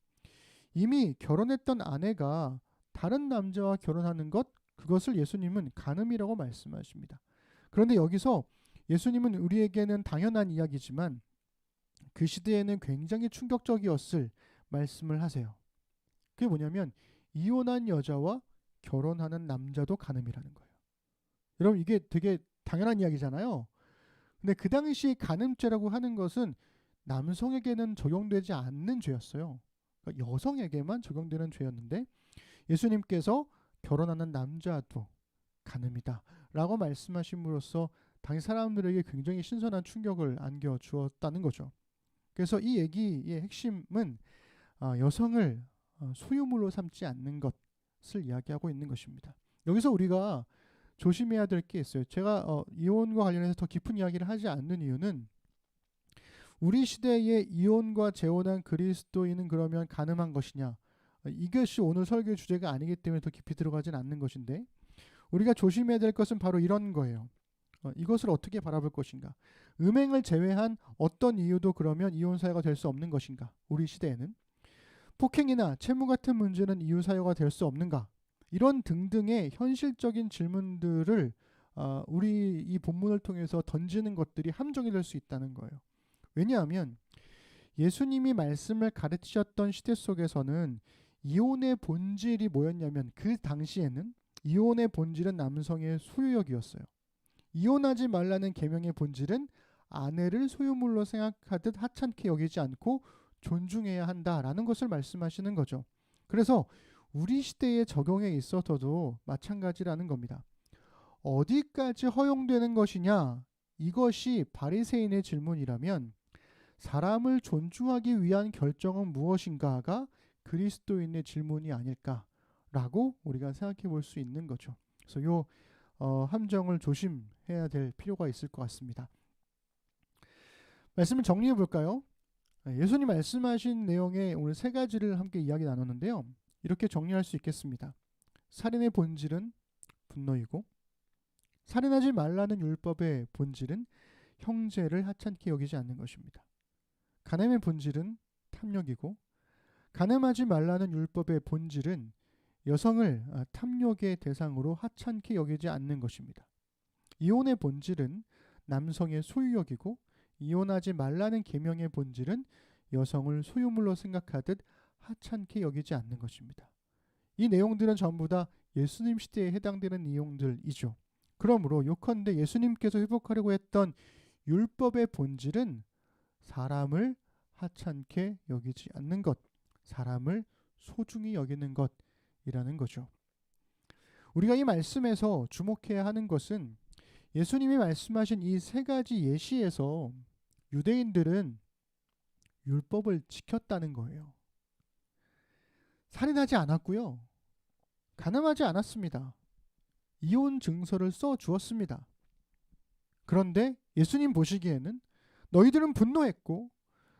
이미 결혼했던 아내가 다른 남자와 결혼하는 것, 그것을 예수님은 간음이라고 말씀하십니다. 그런데 여기서 예수님은 우리에게는 당연한 이야기지만 그 시대에는 굉장히 충격적이었을 말씀을 하세요. 그게 뭐냐면 이혼한 여자와 결혼하는 남자도 간음이라는 거예요. 여러분 이게 되게 당연한 이야기잖아요. 근데 그 당시 간음죄라고 하는 것은 남성에게는 적용되지 않는 죄였어요. 그러니까 여성에게만 적용되는 죄였는데 예수님께서 결혼하는 남자도 간음이다 라고 말씀하심으로써 당시 사람들에게 굉장히 신선한 충격을 안겨주었다는 거죠. 그래서 이 얘기의 핵심은 여성을 소유물로 삼지 않는 것을 이야기하고 있는 것입니다. 여기서 우리가 조심해야 될 게 있어요. 제가 이혼과 관련해서 더 깊은 이야기를 하지 않는 이유는 우리 시대에 이혼과 재혼한 그리스도인은 그러면 간음한 것이냐, 이것이 오늘 설교의 주제가 아니기 때문에 더 깊이 들어가진 않는 것인데 우리가 조심해야 될 것은 바로 이런 거예요. 이것을 어떻게 바라볼 것인가? 음행을 제외한 어떤 이유도 그러면 이혼 사유가 될 수 없는 것인가? 우리 시대에는 폭행이나 채무 같은 문제는 이유 사유가 될 수 없는가? 이런 등등의 현실적인 질문들을 우리 이 본문을 통해서 던지는 것들이 함정이 될 수 있다는 거예요. 왜냐하면 예수님이 말씀을 가르치셨던 시대 속에서는 이혼의 본질이 뭐였냐면, 그 당시에는 이혼의 본질은 남성의 소유욕이었어요. 이혼하지 말라는 계명의 본질은 아내를 소유물로 생각하듯 하찮게 여기지 않고 존중해야 한다라는 것을 말씀하시는 거죠. 그래서 우리 시대에 적용에 있어서도 마찬가지라는 겁니다. 어디까지 허용되는 것이냐? 이것이 바리새인의 질문이라면 사람을 존중하기 위한 결정은 무엇인가가 그리스도인의 질문이 아닐까라고 우리가 생각해 볼 수 있는 거죠. 그래서 요 함정을 조심해야 될 필요가 있을 것 같습니다. 말씀을 정리해 볼까요? 예수님 말씀하신 내용의 오늘 세 가지를 함께 이야기 나눴는데요. 이렇게 정리할 수 있겠습니다. 살인의 본질은 분노이고, 살인하지 말라는 율법의 본질은 형제를 하찮게 여기지 않는 것입니다. 간음의 본질은 탐욕이고, 간음하지 말라는 율법의 본질은 여성을 탐욕의 대상으로 하찮게 여기지 않는 것입니다. 이혼의 본질은 남성의 소유욕이고, 이혼하지 말라는 계명의 본질은 여성을 소유물로 생각하듯 하찮게 여기지 않는 것입니다. 이 내용들은 전부 다 예수님 시대에 해당되는 내용들이죠. 그러므로 요컨대 예수님께서 회복하려고 했던 율법의 본질은 사람을 하찮게 여기지 않는 것, 사람을 소중히 여기는 것이라는 거죠. 우리가 이 말씀에서 주목해야 하는 것은 예수님이 말씀하신 이 세 가지 예시에서 유대인들은 율법을 지켰다는 거예요. 살인하지 않았고요. 간음하지 않았습니다. 이혼 증서를 써 주었습니다. 그런데 예수님 보시기에는 너희들은 분노했고,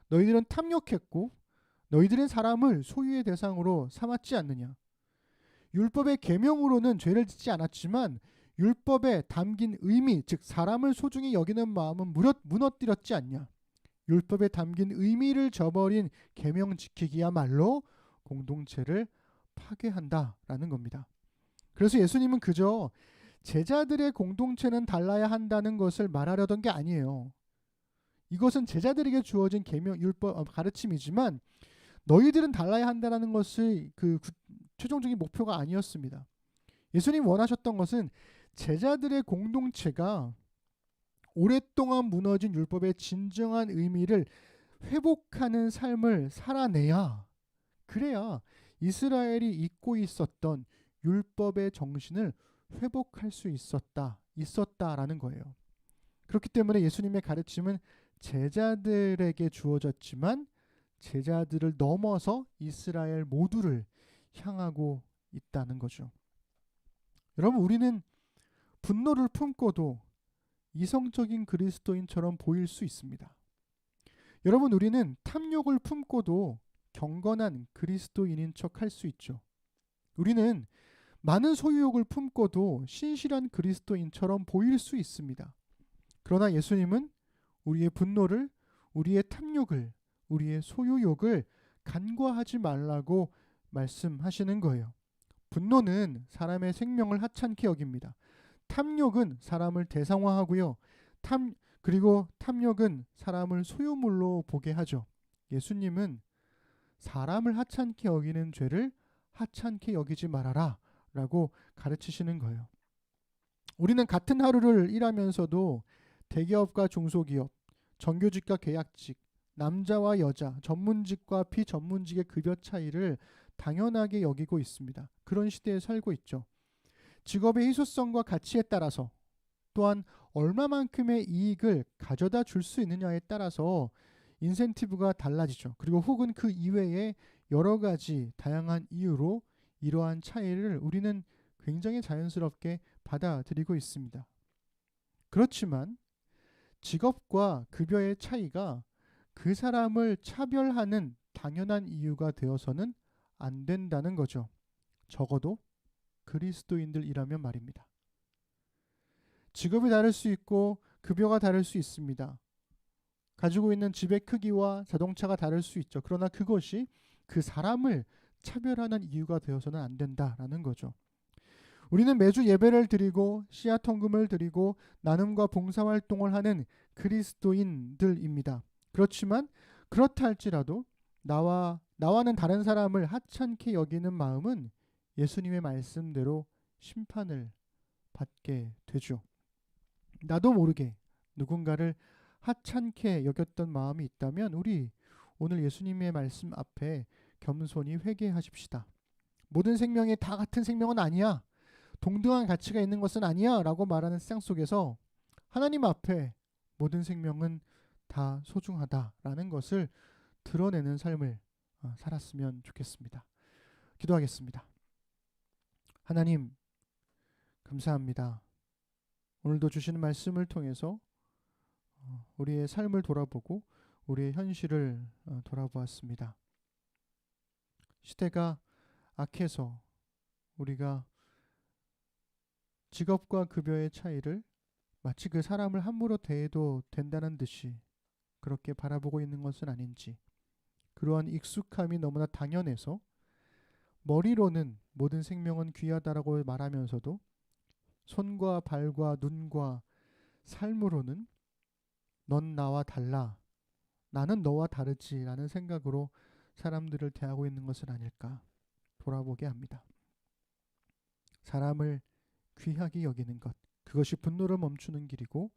너희들은 탐욕했고, 너희들은 사람을 소유의 대상으로 삼았지 않느냐. 율법의 계명으로는 죄를 짓지 않았지만 율법에 담긴 의미, 즉 사람을 소중히 여기는 마음은 무너뜨렸지 않냐. 율법에 담긴 의미를 저버린 계명 지키기야말로 공동체를 파괴한다라는 겁니다. 그래서 예수님은 그저 제자들의 공동체는 달라야 한다는 것을 말하려던 게 아니에요. 이것은 제자들에게 주어진 계명 율법 가르침이지만 너희들은 달라야 한다는 것이 그 최종적인 목표가 아니었습니다. 예수님 원하셨던 것은 제자들의 공동체가 오랫동안 무너진 율법의 진정한 의미를 회복하는 삶을 살아내야, 그래야 이스라엘이 잊고 있었던 율법의 정신을 회복할 수 있었다라는 거예요. 그렇기 때문에 예수님의 가르침은 제자들에게 주어졌지만 제자들을 넘어서 이스라엘 모두를 향하고 있다는 거죠. 여러분, 우리는 분노를 품고도 이성적인 그리스도인처럼 보일 수 있습니다. 여러분, 우리는 탐욕을 품고도 경건한 그리스도인인 척 할 수 있죠. 우리는 많은 소유욕을 품고도 신실한 그리스도인처럼 보일 수 있습니다. 그러나 예수님은 우리의 분노를, 우리의 탐욕을, 우리의 소유욕을 간과하지 말라고 말씀하시는 거예요. 분노는 사람의 생명을 하찮게 여깁니다. 탐욕은 사람을 대상화하고요. 그리고 탐욕은 사람을 소유물로 보게 하죠. 예수님은 사람을 하찮게 여기는 죄를 하찮게 여기지 말아라 라고 가르치시는 거예요. 우리는 같은 하루를 일하면서도 대기업과 중소기업, 정규직과 계약직, 남자와 여자, 전문직과 비전문직의 급여 차이를 당연하게 여기고 있습니다. 그런 시대에 살고 있죠. 직업의 희소성과 가치에 따라서, 또한 얼마만큼의 이익을 가져다 줄 수 있느냐에 따라서 인센티브가 달라지죠. 그리고 혹은 그 이외에 여러 가지 다양한 이유로 이러한 차이를 우리는 굉장히 자연스럽게 받아들이고 있습니다. 그렇지만 직업과 급여의 차이가 그 사람을 차별하는 당연한 이유가 되어서는 안 된다는 거죠. 적어도 그리스도인들이라면 말입니다. 직업이 다를 수 있고 급여가 다를 수 있습니다. 가지고 있는 집의 크기와 자동차가 다를 수 있죠. 그러나 그것이 그 사람을 차별하는 이유가 되어서는 안 된다라는 거죠. 우리는 매주 예배를 드리고 씨앗 헌금을 드리고 나눔과 봉사활동을 하는 그리스도인들입니다. 그렇지만 그렇다 할지라도 나와는 다른 사람을 하찮게 여기는 마음은 예수님의 말씀대로 심판을 받게 되죠. 나도 모르게 누군가를 하찮게 여겼던 마음이 있다면 우리 오늘 예수님의 말씀 앞에 겸손히 회개하십시다. 모든 생명이 다 같은 생명은 아니야. 동등한 가치가 있는 것은 아니야 라고 말하는 세상 속에서 하나님 앞에 모든 생명은 다 소중하다라는 것을 드러내는 삶을 살았으면 좋겠습니다. 기도하겠습니다. 하나님 감사합니다. 오늘도 주시는 말씀을 통해서 우리의 삶을 돌아보고 우리의 현실을 돌아보았습니다. 시대가 악해서 우리가 직업과 급여의 차이를 마치 그 사람을 함부로 대해도 된다는 듯이 그렇게 바라보고 있는 것은 아닌지, 그러한 익숙함이 너무나 당연해서 머리로는 모든 생명은 귀하다라고 말하면서도 손과 발과 눈과 삶으로는 넌 나와 달라, 나는 너와 다르지 라는 생각으로 사람들을 대하고 있는 것은 아닐까 돌아보게 합니다. 사람을 귀하게 여기는 것, 그것이 분노를 멈추는 길이고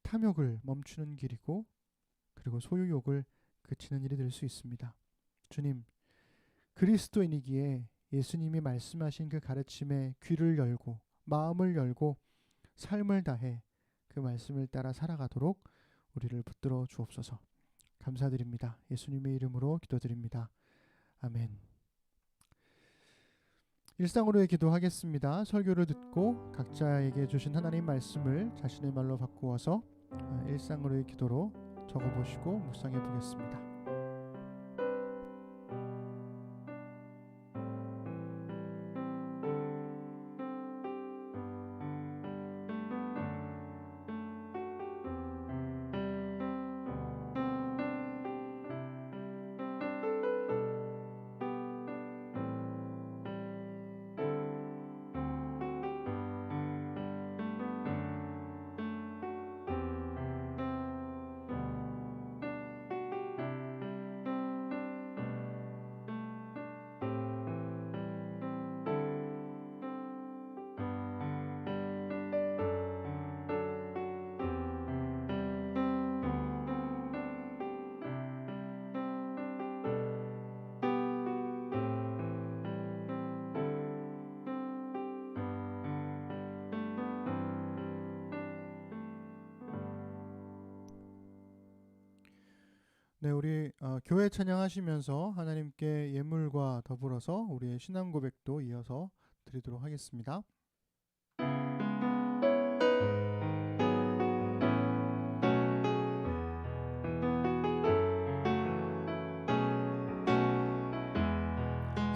탐욕을 멈추는 길이고 그리고 소유욕을 그치는 일이 될 수 있습니다. 주님, 그리스도인이기에 예수님이 말씀하신 그 가르침에 귀를 열고 마음을 열고 삶을 다해 그 말씀을 따라 살아가도록 우리를 붙들어 주옵소서. 감사드립니다. 예수님의 이름으로 기도드립니다. 아멘. 일상으로의 기도하겠습니다. 설교를 듣고 각자에게 주신 하나님 말씀을 자신의 말로 바꾸어서 일상으로의 기도로 적어보시고 묵상해 보겠습니다. 네, 우리 교회 찬양하시면서 하나님께 예물과 더불어서 우리의 신앙 고백도 이어서 드리도록 하겠습니다.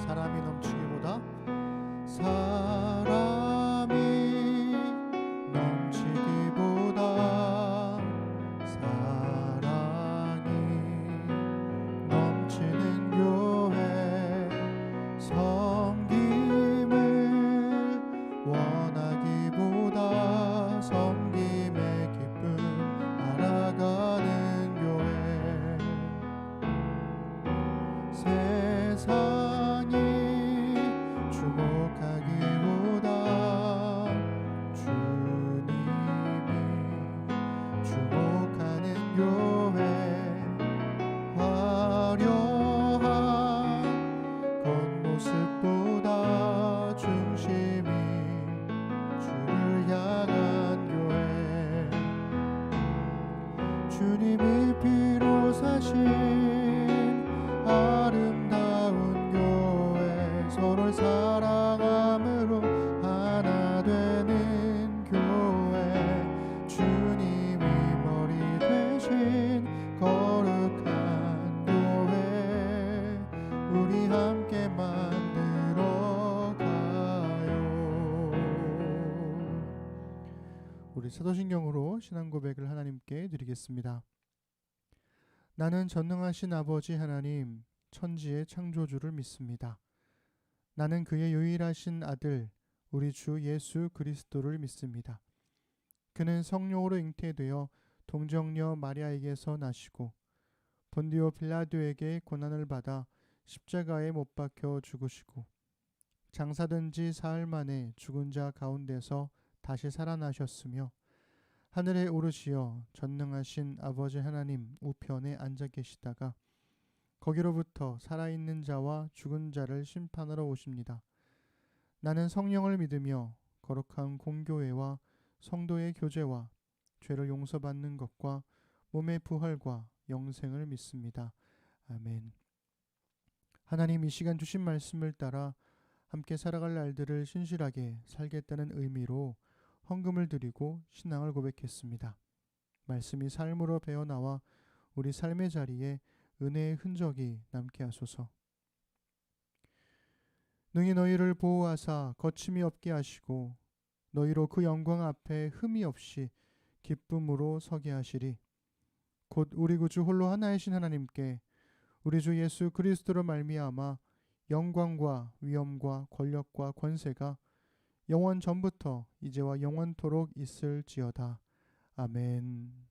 사람이 넘치기보다 사람이 넘치기보다 사랑이 넘치는 교회 섬김을 원하기보다 섬김의 기쁨 알아가는 교회 세상이 주목하기보다 주님이 주목하는 교회 화려한 겉모습보다 중심이 주를 향한 교회 주님이 피로 사신 아름다운 교회 서로를 사랑함으로 하나 되는 교회 주님이 머리 되신 거룩한 교회 우리 함께 만들어 가요. 우리 사도신경으로 신앙 고백을 하나님께 드리겠습니다. 나는 전능하신 아버지 하나님 천지의 창조주를 믿습니다. 나는 그의 유일하신 아들 우리 주 예수 그리스도를 믿습니다. 그는 성령으로 잉태되어 동정녀 마리아에게서 나시고 본디오 빌라도에게 고난을 받아 십자가에 못 박혀 죽으시고 장사된 지 사흘 만에 죽은 자 가운데서 다시 살아나셨으며 하늘에 오르시어 전능하신 아버지 하나님 우편에 앉아 계시다가 거기로부터 살아있는 자와 죽은 자를 심판하러 오십니다. 나는 성령을 믿으며 거룩한 공교회와 성도의 교제와 죄를 용서받는 것과 몸의 부활과 영생을 믿습니다. 아멘. 하나님, 이 시간 주신 말씀을 따라 함께 살아갈 날들을 신실하게 살겠다는 의미로 헌금을 드리고 신앙을 고백했습니다. 말씀이 삶으로 배어나와 우리 삶의 자리에 은혜의 흔적이 남게 하소서. 능히 너희를 보호하사 거침이 없게 하시고 너희로 그 영광 앞에 흠이 없이 기쁨으로 서게 하시리. 곧 우리 구주 홀로 하나이신 하나님께 우리 주 예수 그리스도로 말미암아 영광과 위엄과 권력과 권세가 영원 전부터 이제와 영원토록 있을지어다. 아멘.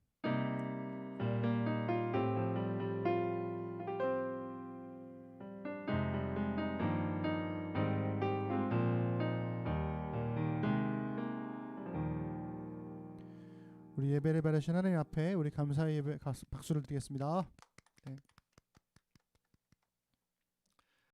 우리 예배를 받으신 하나님 앞에 우리 감사의 예배 박수를 드리겠습니다. 네.